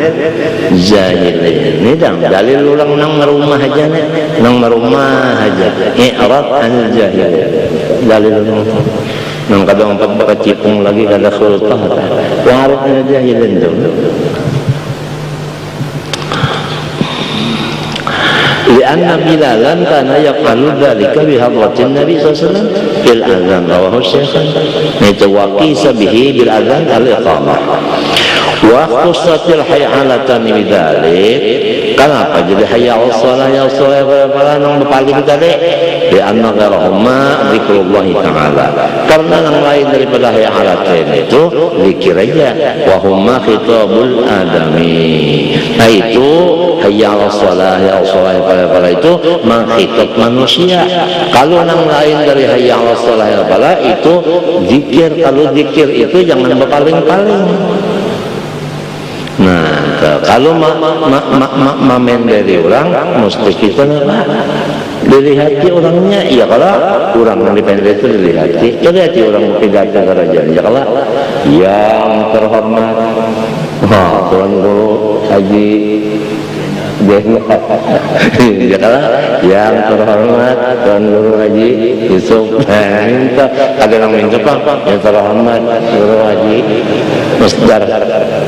jahilin. Ini dang dalil orang nang merumah aja nih, nang merumah aja. I'rad anil jahilin. Dalil orang nang kadang empat cipung lagi kada sultah. Wa arid anil jahilin tu. Lianna Bilalan kana yaqalu dzalika bi hadratin Nabi sallallahu alaihi wasallam fil adzan rawahu Syekhan nitawaqisa bihi bil adzan al-iqamah wa khusatil hay'alatan bidzalik. Kenapa jadi hayya 'alas shalah ya shalah para nang paling tadi di anna ghairahuma zikrullah ta'ala, karena yang lain daripada hayya 'alatain itu zikir aja, wa huma khitabul adami. Nah itu hayya 'alas shalah ya shalah para itu menghitab manusia. Kalau yang lain dari hayya 'alas shalah ya para itu zikir. Kalau zikir itu jangan berpaling-paling. Nah, kalau mamen dari orang, mesti kita dari hati orangnya. Ya kalau orang yang dipendek itu dari hati, dari hati orang pidato kerajaan. Ya kalau yang terhormat, Tuan Guru Haji ya kalau yang terhormat Tuan Guru Haji Yusuf, minta ada yang minta Pak yang terhormat Guru Haji Musdar,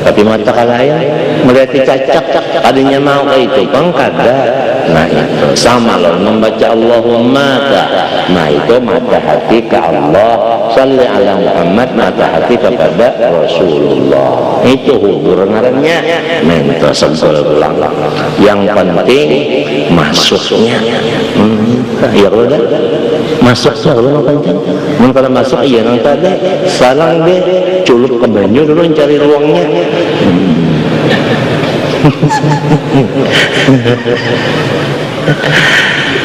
tapi mata kalaya melihat cacak tadinya mau ke itu pangkada. Nah itu sama loh membaca Allahumma ta. Nah itu mata hati ke Allah, salli ala Muhammad, mata hati kepada Rasulullah. Itu hubur ngarannya minta sebel-belang. Yang penting masuknya. Ya udah masuknya kalau penting. Kalau masuk iya nang tadi salang deh culup ke banyu dulu cari ruangnya.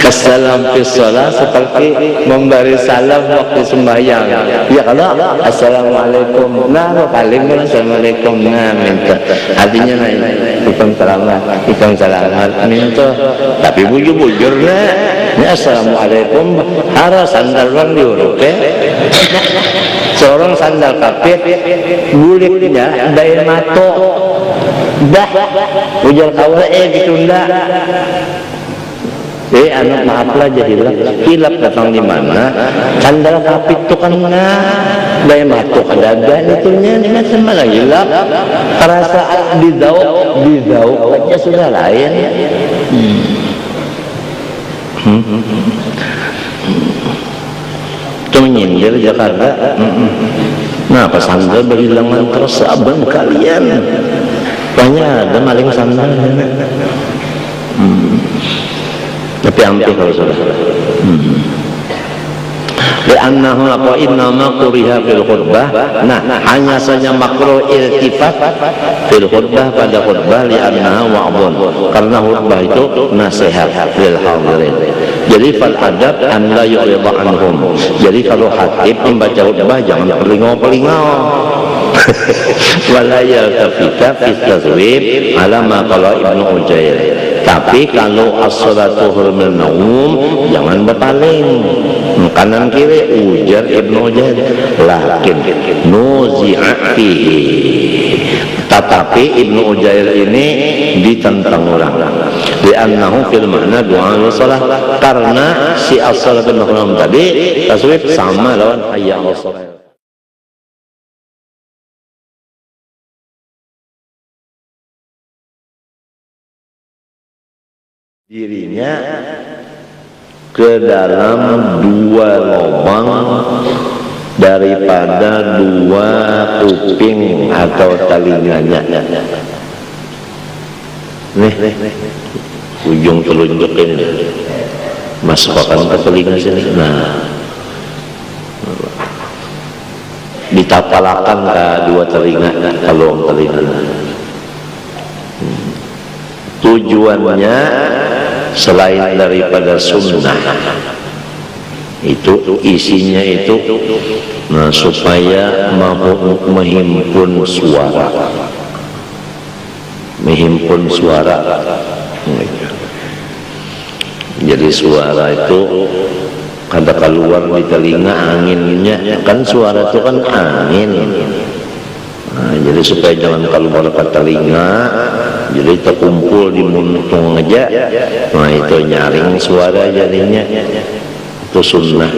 Assalam fi shalah seperti memberi salam waktu sembahyang. Ya kalau assalamualaikum, nah paling assalamualaikum, nah minta artinya nah hitam selamat minta, tapi bujur nah ini assalamualaikum harus sandal bang diuruk seorang sandal kapit buliknya dari mato dah ujar kawal ditunda. Anak maaflah jahilah, hilap datang di mana? Sandal kapit tu kan daya matu kadagan itunya ni macam mana hilap? Perasaan didauk aja sudah lain. Itu menyindir Jakarta. Nah, pas sandal berhilangan terus abang kalian. Banyak ada maling sandal. Tapi hampir kalau sudah. Li'annahu apa innama kuriha fil khutbah. Nah, hanya saja makruh iltifat fil khutbah pada khutbah li'annaha wa'dhun. Karena khutbah itu nasihat lil hadirin. Jadi fal adab an la yu'ridha anhum. Jadi kalau khatib membaca khutbah jangan pelingau-pelingau. Wala yaltafita fi tazwib ala ma qala Ibnu Ujair. Tapi kalau as-salatu hurmil naum jangan berpaling kanan kiri, ujar Ibnu Ujair. Lakin nuzi'a fihi, tetapi Ibnu Ujair ini ditentang orang. Li'annahu fil makna doa salah, karena si as-salatu naum tadi taswib sama lawan hayya 'alas shalah. Dirinya ke dalam dua lubang daripada dua kuping atau telinganya. Nih, ujung telunjuk ini masukkan ke telinga sini. Nah, ditapalakan ke dua telinga, kalau telinga. Tujuannya selain daripada sunnah itu isinya itu supaya menghimpun suara, jadi suara itu kada keluar di telinga, anginnya kan suara itu kan angin. Nah, jadi supaya jangan keluar ke telinga, jadi terkumpul di muntung aja. Nah itu nyaring suara jadinya, itu sunnah.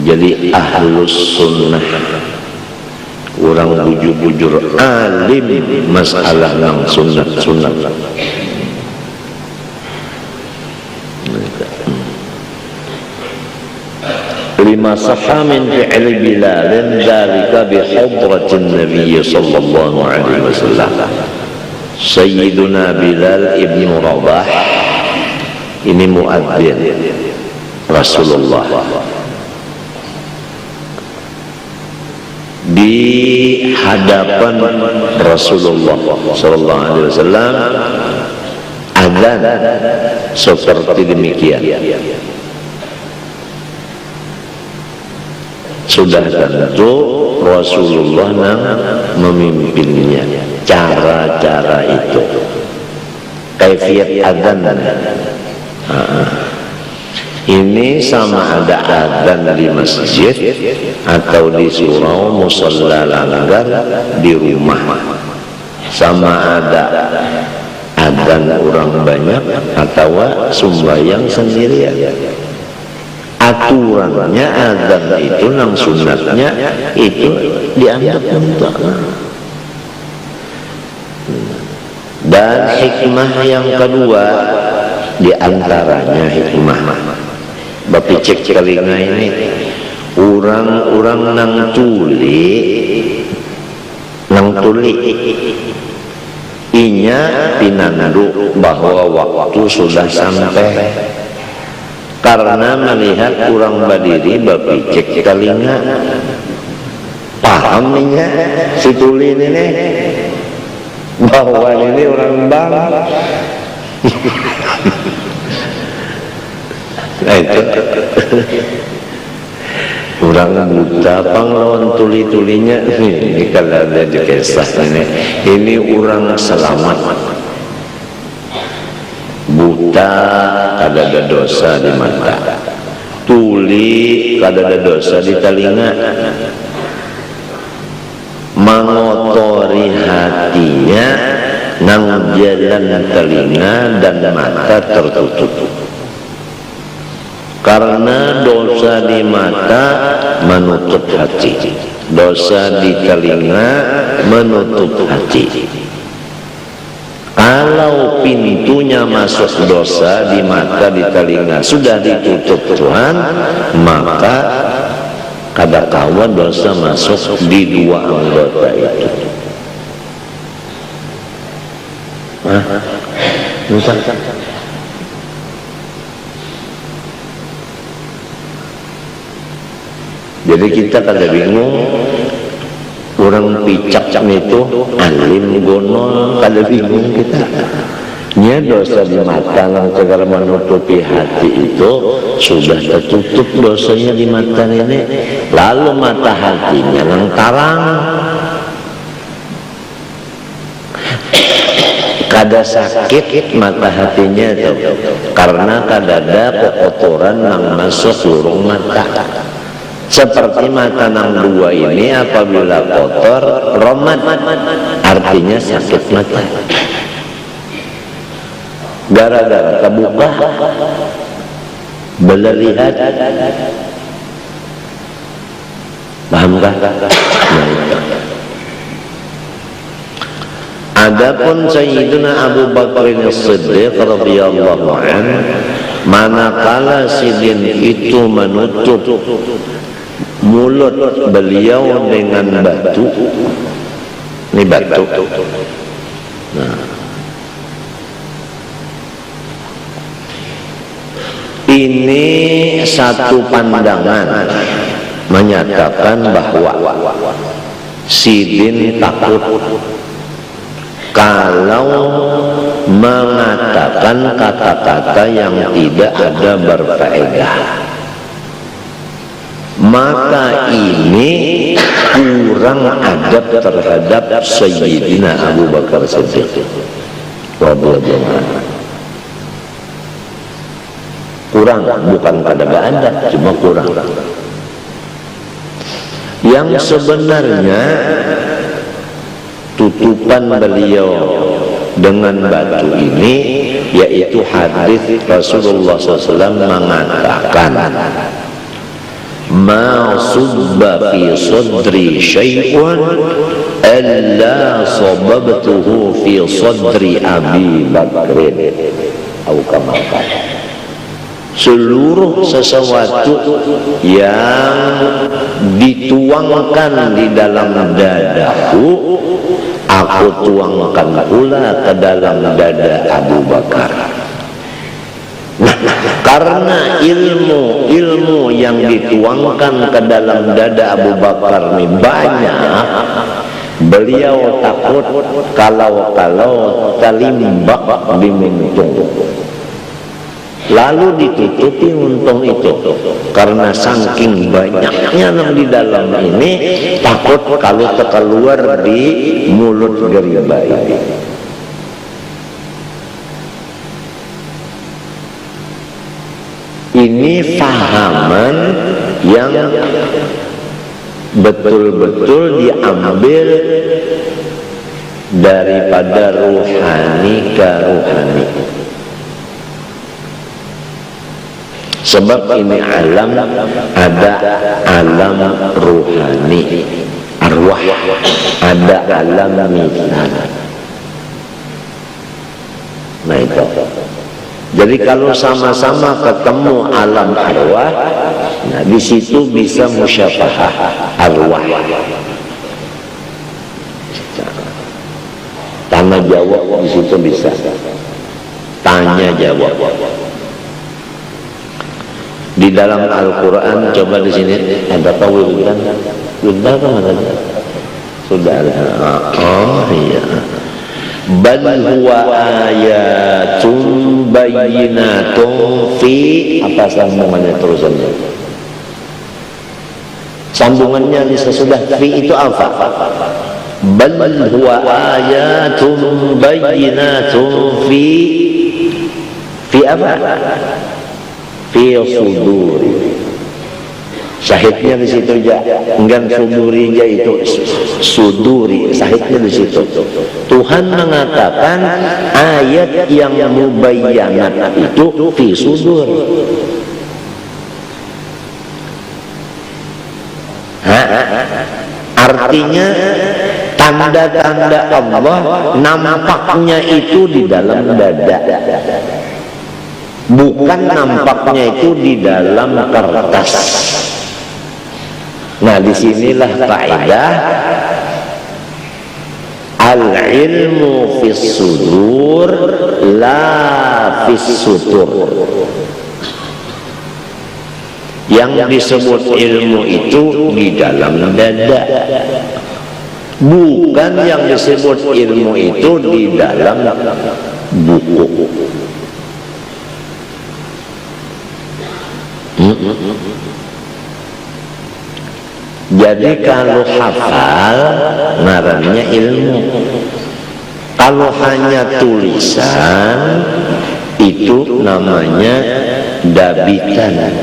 Jadi ahlus sunnah, orang bujur-bujur alim masalah nang sunnah. Lima sahha min fi'li Bilal dzalika bi hadratin Nabi sallallahu alaihi wasallam. Sayyiduna Bilal ibn Rabah ini muadzin Rasulullah di hadapan Rasulullah sallallahu alaihi wasallam adzan seperti demikian. Sudah tentu Rasulullah yang memimpinnya. Cara-cara itu kaifiyat adzan. Ini sama ada adzan di masjid atau di surau musalla langgar di rumah, sama ada adzan orang banyak atau sembahyang sendirian. Aturannya adzan itu nang sunatnya itu dianggap mutlak. Dan hikmah yang kedua diantaranya hikmah bapak cek telinga ini, orang-orang nang tuli inya pinandu bahwa waktu sudah sampai, karena melihat orang badiri bapicek telinga pahamnya si tuli ini bahwa ini orang bang. Nah itu orang buta panglawan tuli-tulinya ini kalau ada di kisah ini orang selamat buta kada ada dosa di mata, tuli kada ada dosa di telinga, mengotori hatinya nang jalan telinga dan mata tertutup, karena dosa di mata menutup hati, dosa di telinga menutup hati. Kalau pintunya masuk dosa di mata di telinga sudah ditutup Tuhan, maka kada kawan dosa masuk di dua anggota itu. Jadi kita kada bingung. Orang picak itu alim gonol kada bingung kita. Nya dosa di mata yang segala menutupi hati itu sudah tertutup dosanya di mata ini, lalu mata hatinya yang tarang, kada sakit mata hatinya itu karena kada ada kotoran yang masuk lurung mata. Seperti mata nang dua ini apabila kotor romat, artinya sakit mata. Gara-gara terbuka bela lihat, pahamkah? Adapun Sayyidina Abu Bakar As-Siddiq radhiyallahu anhu, manakala sidin itu menutup mulut beliau dengan batu, ini batu. Nah, ini satu pandangan menyatakan bahwa sidin takut kalau mengatakan kata-kata yang tidak ada berfaedah, maka ini kurang adab terhadap Sayyidina Abu Bakar Siddiq radhiyallahu anhu. Kurang, bukan kada adab, cuma kurang. yang sebenarnya tutupan beliau dengan batu ini yaitu hadis Rasulullah SAW mengatakan, ma subba fi sadri syai'un illa sababtuhu fi sadri Abi Bakrin atau kama qala. Seluruh sesuatu yang dituangkan di dalam dadaku, aku tuangkan pula ke dalam dada Abu Bakar. Nah, karena ilmu yang dituangkan ke dalam dada Abu Bakar ini banyak, beliau takut kalau talimbak dimuntung, lalu ditutupi untung itu. Karena saking banyaknya yang di dalam ini, takut kalau terkeluar di mulut geriba ini. Ini fahaman yang betul-betul diambil daripada ruhani ke ruhani. Sebab ini alam, ada alam ruhani, arwah, ada alam mizan. Nah itu. Jadi kalau sama-sama ketemu alam arwah, nah di situ bisa musyafahah arwah. Tanya jawab di situ bisa. Tanya jawab. Di dalam Al-Quran, coba di sini ada tawil kan? Sudah kan? Sudah ada. Oh iya. Bal huwa ayatun bayyinatun fi, apa sambungannya terusannya? Sambungannya sesudah fi itu apa? Bal huwa ayatun bayyinatun fi apa? Fi suduri. Syahidnya di situ aja, enggan suduri aja itu suduri, syahidnya di situ. Tuhan mengatakan ayat yang mubayyanat itu fi sudur. Artinya tanda-tanda Allah nampaknya itu di dalam dada, bukan nampaknya itu di dalam kertas. Nah, disinilah kaidah al-ilmu fis sudur la fis sutur. Yang disebut ilmu itu di dalam dada, bukan yang disebut ilmu itu di dalam buku. Jadi kalau hafal ngarannya ilmu, kalau hanya tulisan itu namanya dabitan.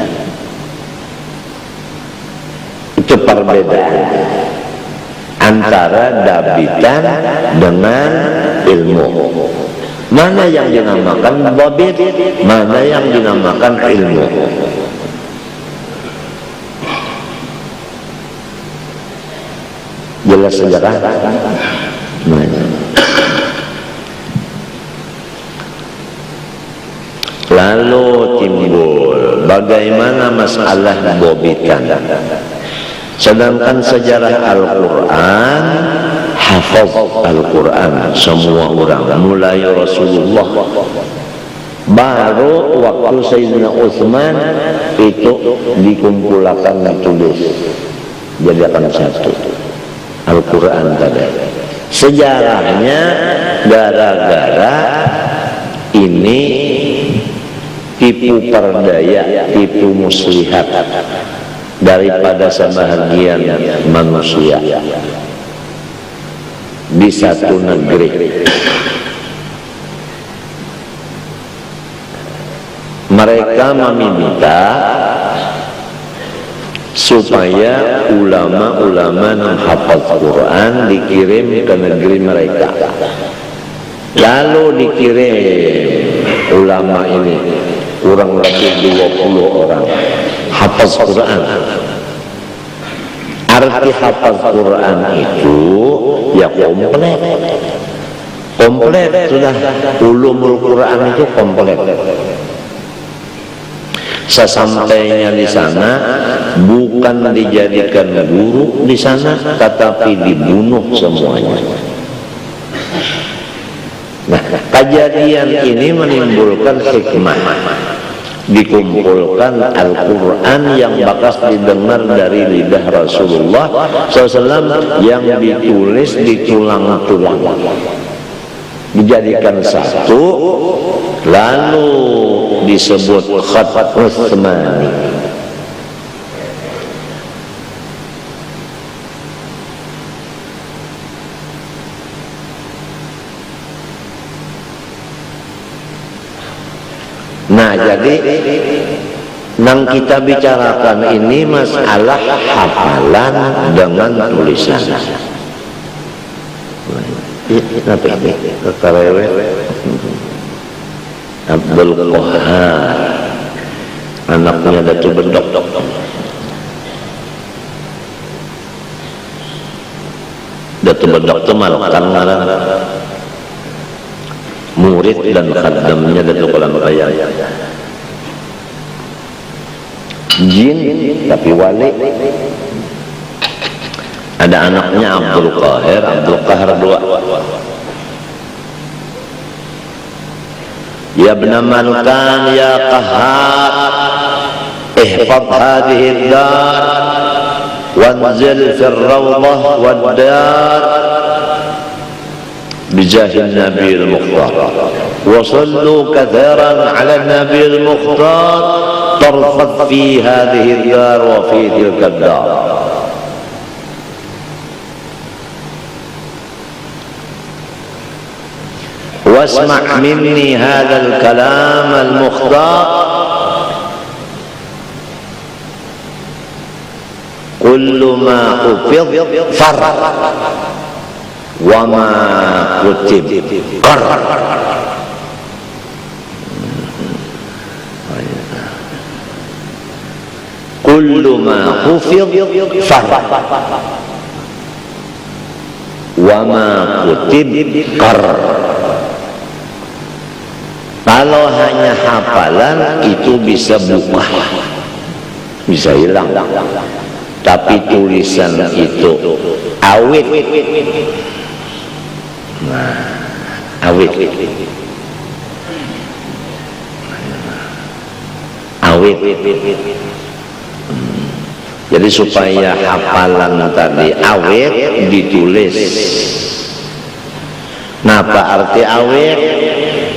Itu perbedaan antara dabitan dengan ilmu. Mana yang dinamakan babit, mana yang dinamakan ilmu. Jelas sejarah. Lalu timbul bagaimana masalah bobitan. Sedangkan sejarah Al-Quran, hafaz Al-Quran semua orang, mulai Rasulullah, baru waktu Sayyidina Utsman itu dikumpulkan ditulis jadi akan satu Al-Quran tadi. Sejarahnya gara-gara ini tipu perdaya, tipu muslihat daripada sebahagian manusia di satu negeri. Mereka meminta supaya ulama-ulama yang hafal Quran dikirim ke negeri mereka. Lalu dikirim ulama ini kurang lebih 20 orang hafal Quran. Arti hafal Quran itu ya komplit sudah, ulumul Quran itu komplit. Sesampainya di sana bukan dijadikan guru di sana, tetapi dibunuh semuanya. Nah, kejadian ini menimbulkan hikmah. Dikumpulkan Al-Quran yang bakas didengar dari lidah Rasulullah SAW yang ditulis ditulang-tulang, dijadikan satu, lalu disebut Khat Utsmani. Nah, jadi yang kita bicarakan ini masalah hafalan dengan tulisan. Nabi kekarewe Abdul Qahar, anaknya Datu Bendok. Datu Bendok itu malakan ngaran murid dan khadamnya Datu Kolam Raya. Jin tapi wali. Ada anaknya Abdul Qahar, Abdul Qahar 2. Ya ibna man kan ya qahar ihfad hadhihi ad-dar wanzil fi ar-rawdah wad-dar bijahil Nabi al-Mukhtar wa sallu kathiran ala Nabi al-Mukhtar tarfad fi hadhihi ad-dar wa fi tilka ad-dar. واسمع مني هذا الكلام المختار كل ما حفظ فر وما كتب قر. كل ما حفظ فر وما كتب قر. Kalau hanya hafalan itu bisa buka, bisa hilang. Tapi tulisan itu awet. Nah, awet. Awet. Jadi supaya hafalan tadi awet ditulis. Napa arti awet?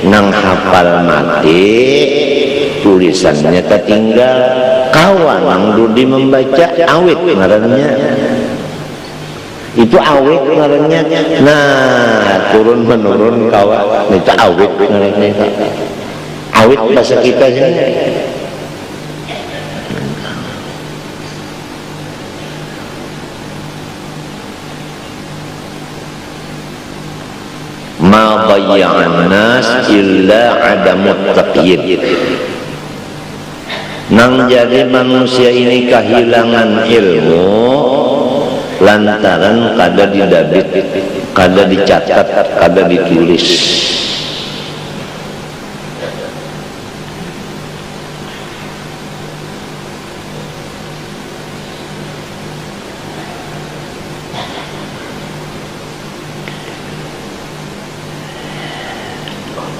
Nang hafal mati tulisannya tertinggal, kawan nang dudi membaca awet ngarannya, itu awet ngarannya. Nah, turun menurun kawan itu awet ngarannya. Awet bahasa kita sini. Ma dhayya'an nas illa adamut taqyid. Nang jadi manusia ini kehilangan ilmu lantaran kada didabit, kada dicatat, kada ditulis.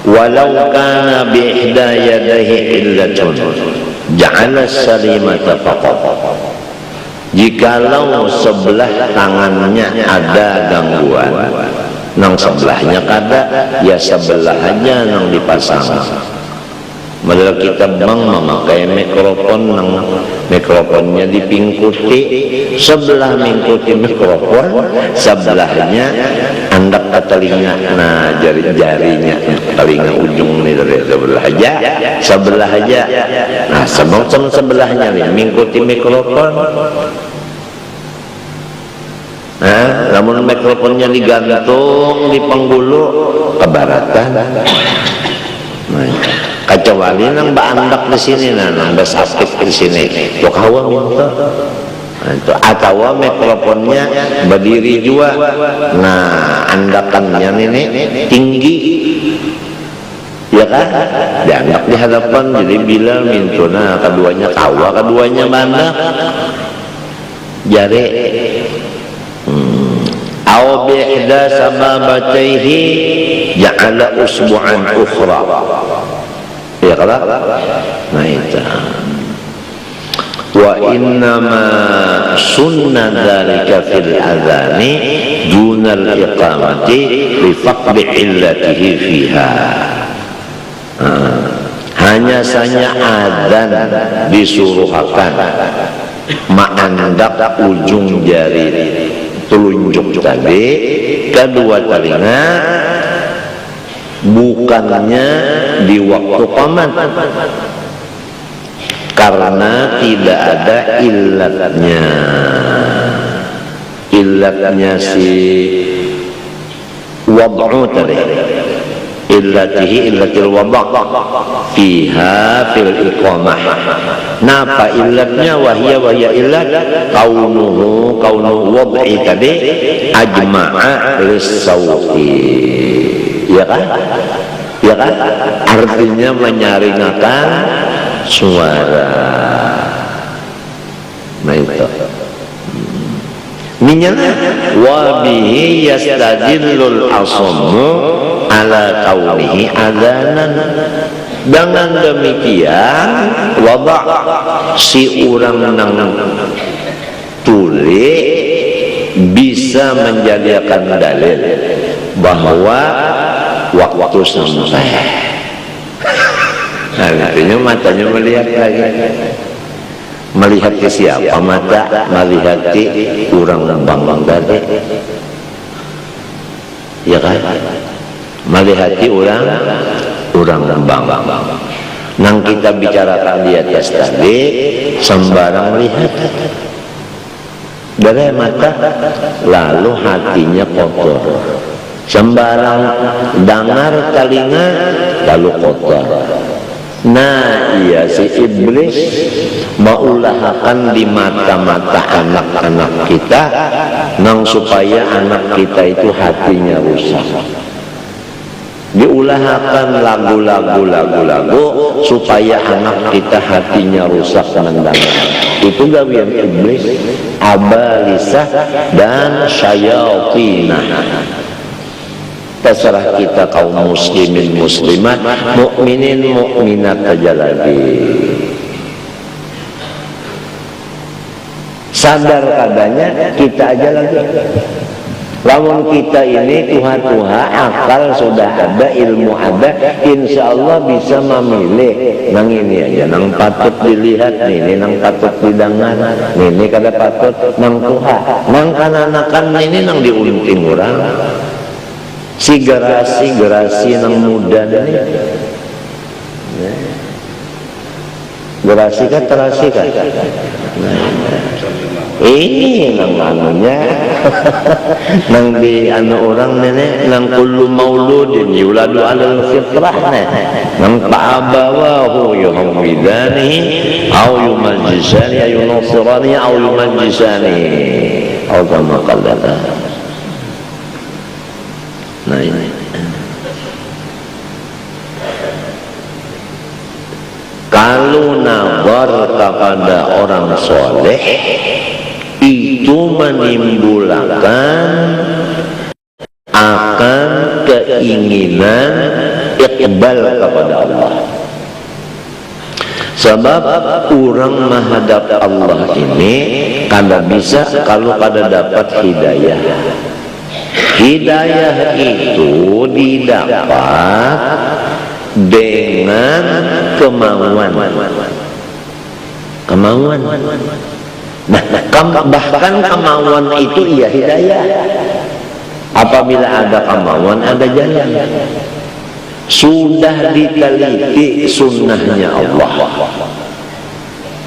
Walau kana bi'ihda yadayhi illatun ja'ala salimata faqat. Jikalau sebelah tangannya ada gangguan, nang sebelahnya kada, ya sebelah aja nang dipasang. Padahal kita bang memakai mikrofon, nang mikrofonnya dipingkuti, sebelah mengikuti mikrofon, sebelahnya andap ke telinga, nah jari-jarinya telinga ujung nih dari sebelah aja, nah sebelahnya nih mengikuti mikrofon. Nah, namun mikrofonnya digantung di penggulu kebaratan. Nah, kecuali nang baandak di sini, nang besaktif di sini. Tuh kawan minta. Nah, itu atau mikrofonnya berdiri juga. Nah, andakannya ini tinggi. Ya kan? Diandak di hadapan jadi bila mintuna keduanya tawa, keduanya mana? Jari aw bi'ihda sababatayhi ja'ala usbu'an ukhra. Ya kala? Nah itu. Wa innama sunna dhalika fil adhani dunal iqamati li faqdi illatihi fiha. Hanya saja adzan disuruhkan ma'andak ujung jari telunjuk tadi kedua telinga, bukannya di waktu qamat, karena tidak ada illatnya si wad'u tadi, illatil wad' fiha fil iqamah. Napa illatnya? Wahya illat kaunuhu wad'i tadi ajma'a lis-sawti. Ya kan? Ya kan? Artinya menyaringakan suara. Nah itu. Minyana wa bihi yastadillul asammu ala kaunihi adzanan. Dengan demikian wada si orang nang tuli bisa menjadikan dalil bahwa waktu sampai. Nah, artinya matanya melihat lagi. Melihat ke siapa mata? Melihat ke orang bambang tadi. Ya kan? Melihat ke orang bambang. Nang kita bicarakan di atas tadi sembarang lihat dari mata, lalu hatinya kotor. Sembarang dengar telinga, lalu kotor. Nah, iya si iblis mengulahkan di mata-mata anak-anak kita, nang supaya anak kita itu hatinya rusak. Diulahkan lagu supaya anak kita hatinya rusak mendengar. Itu gawian iblis, abalisah dan syayatinah. Terserah kita kaum muslimin muslimat, mukminin mukminat aja lagi. Sadar kadanya kita aja lagi. Lamun kita ini tuha-tuha akal sudah ada, ilmu ada, insya Allah bisa memilih. Nang ini aja, nang patut dilihat, ini nang patut didengar, ini kada patut, nang tuha, nang kananakan ini nang diunting orang. Si gerasi nang muda ini, gerasi kan terasi kan. Ini nang anunya nang di anu orang nenek nang kullu mauludin yuladu alal fitrah nang ta'abawahu yuhawidani au yumajjisani au yunasirani au yumajjisani au kama qallala. Nah ini kalau nazar kepada orang soleh itu menimbulkan akan keinginan iqbal kepada Allah. Sebab orang menghadap Allah ini kada bisa kalau kada dapat hidayah. Hidayah itu didapat dengan kemauan. Nah, bahkan kemauan itu iya hidayah. Apabila ada kemauan, ada jalan. Sudah diteliti sunnahnya Allah.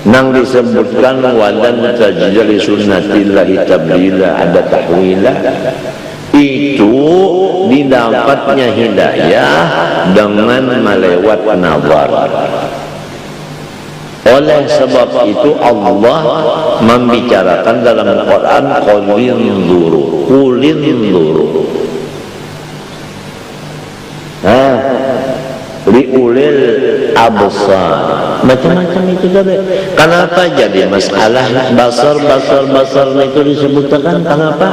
Nang disebutkan wadan tajjali sunnatillahi tabdila, ada tahwila. Itu didapatnya hidayah dengan melewat nazar. Oleh sebab itu Allah membicarakan dalam Quran qulin duru. Liulil absar, macam-macam itu dari. Kenapa jadi masalah basar itu disebutkan? Kenapa?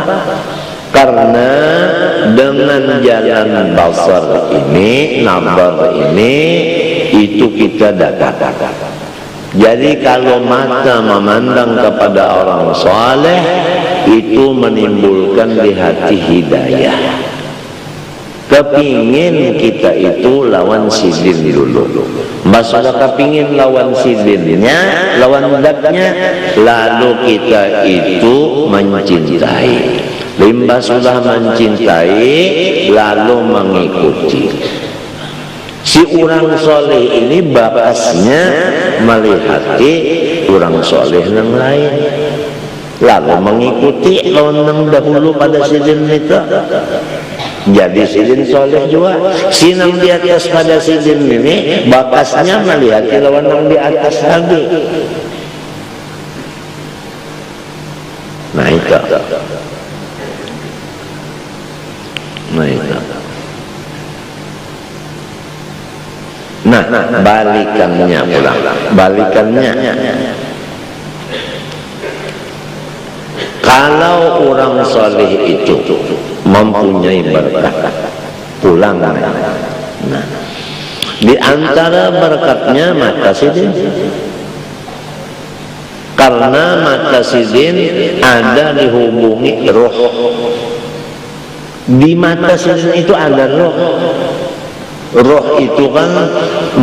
Karena dengan jalan basar ini, nabar ini, itu kita dapat. Jadi kalau mata memandang kepada orang saleh, itu menimbulkan di hati hidayah. Kepingin kita itu lawan sidin dulu. Masalah kepingin lawan sidinnya, lawan zatnya, lalu kita itu mencintai. Limbah sudah mencintai, lalu mengikuti. Si orang soleh ini bakasnya melihati orang soleh yang lain, lalu mengikuti lawan dahulu pada sidin itu. Jadi sidin soleh juga. Sinang di atas pada sidin ini bakasnya melihati lawan yang di atas lagi. Nah itu. Nah, balikannya pulang. Balikannya, kalau orang soleh itu mempunyai berkat, pulang. Nah, di antara berkatnya mata sidin. Karena mata sidin ada dihubungi roh. Di mata sidin itu ada roh. Roh itu kan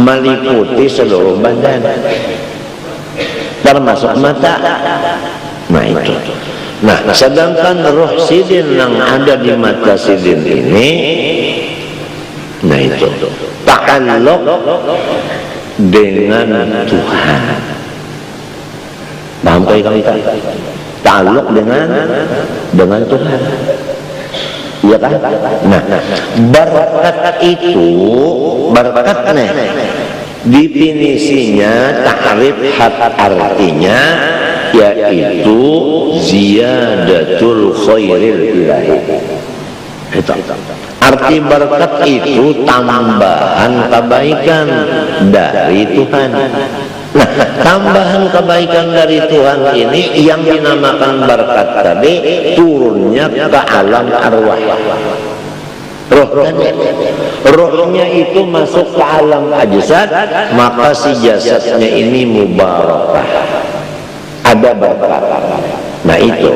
meliputi seluruh badan, termasuk mata. Nah itu. Nah, sedangkan roh sidin yang ada di mata sidin ini, nah itu ta'alluq dengan Tuhan. Paham kita? Ta'alluq dengan Tuhan. Iya kan? Nah, berkat itu, berkatnya definisinya, takrif artinya yaitu ziyadatul khairil ilahi. Itu. Arti berkat itu tambahan kebaikan dari Tuhan. Nah, tambahan kebaikan dari Tuhan ini yang dinamakan berkat tadi, turunnya ke alam arwah. Rohnya itu masuk ke alam ajsad, maka si jasadnya ini mubarakah, ada berkat. Nah itu.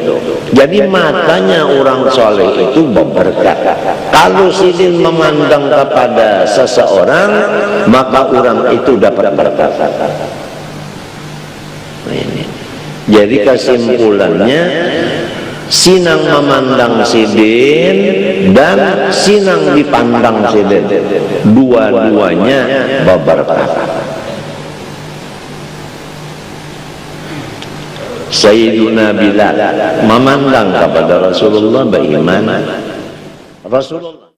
Jadi matanya orang soleh itu berberkat. Kalau sidin memandang kepada seseorang, maka orang itu dapat berkat. Nah ini. Jadi kesimpulannya, sinang memandang sidin dan sinang dipandang sidin, dua-duanya berberkat. Sayyiduna Bilal memandang kepada Rasulullah beriman. Rasulullah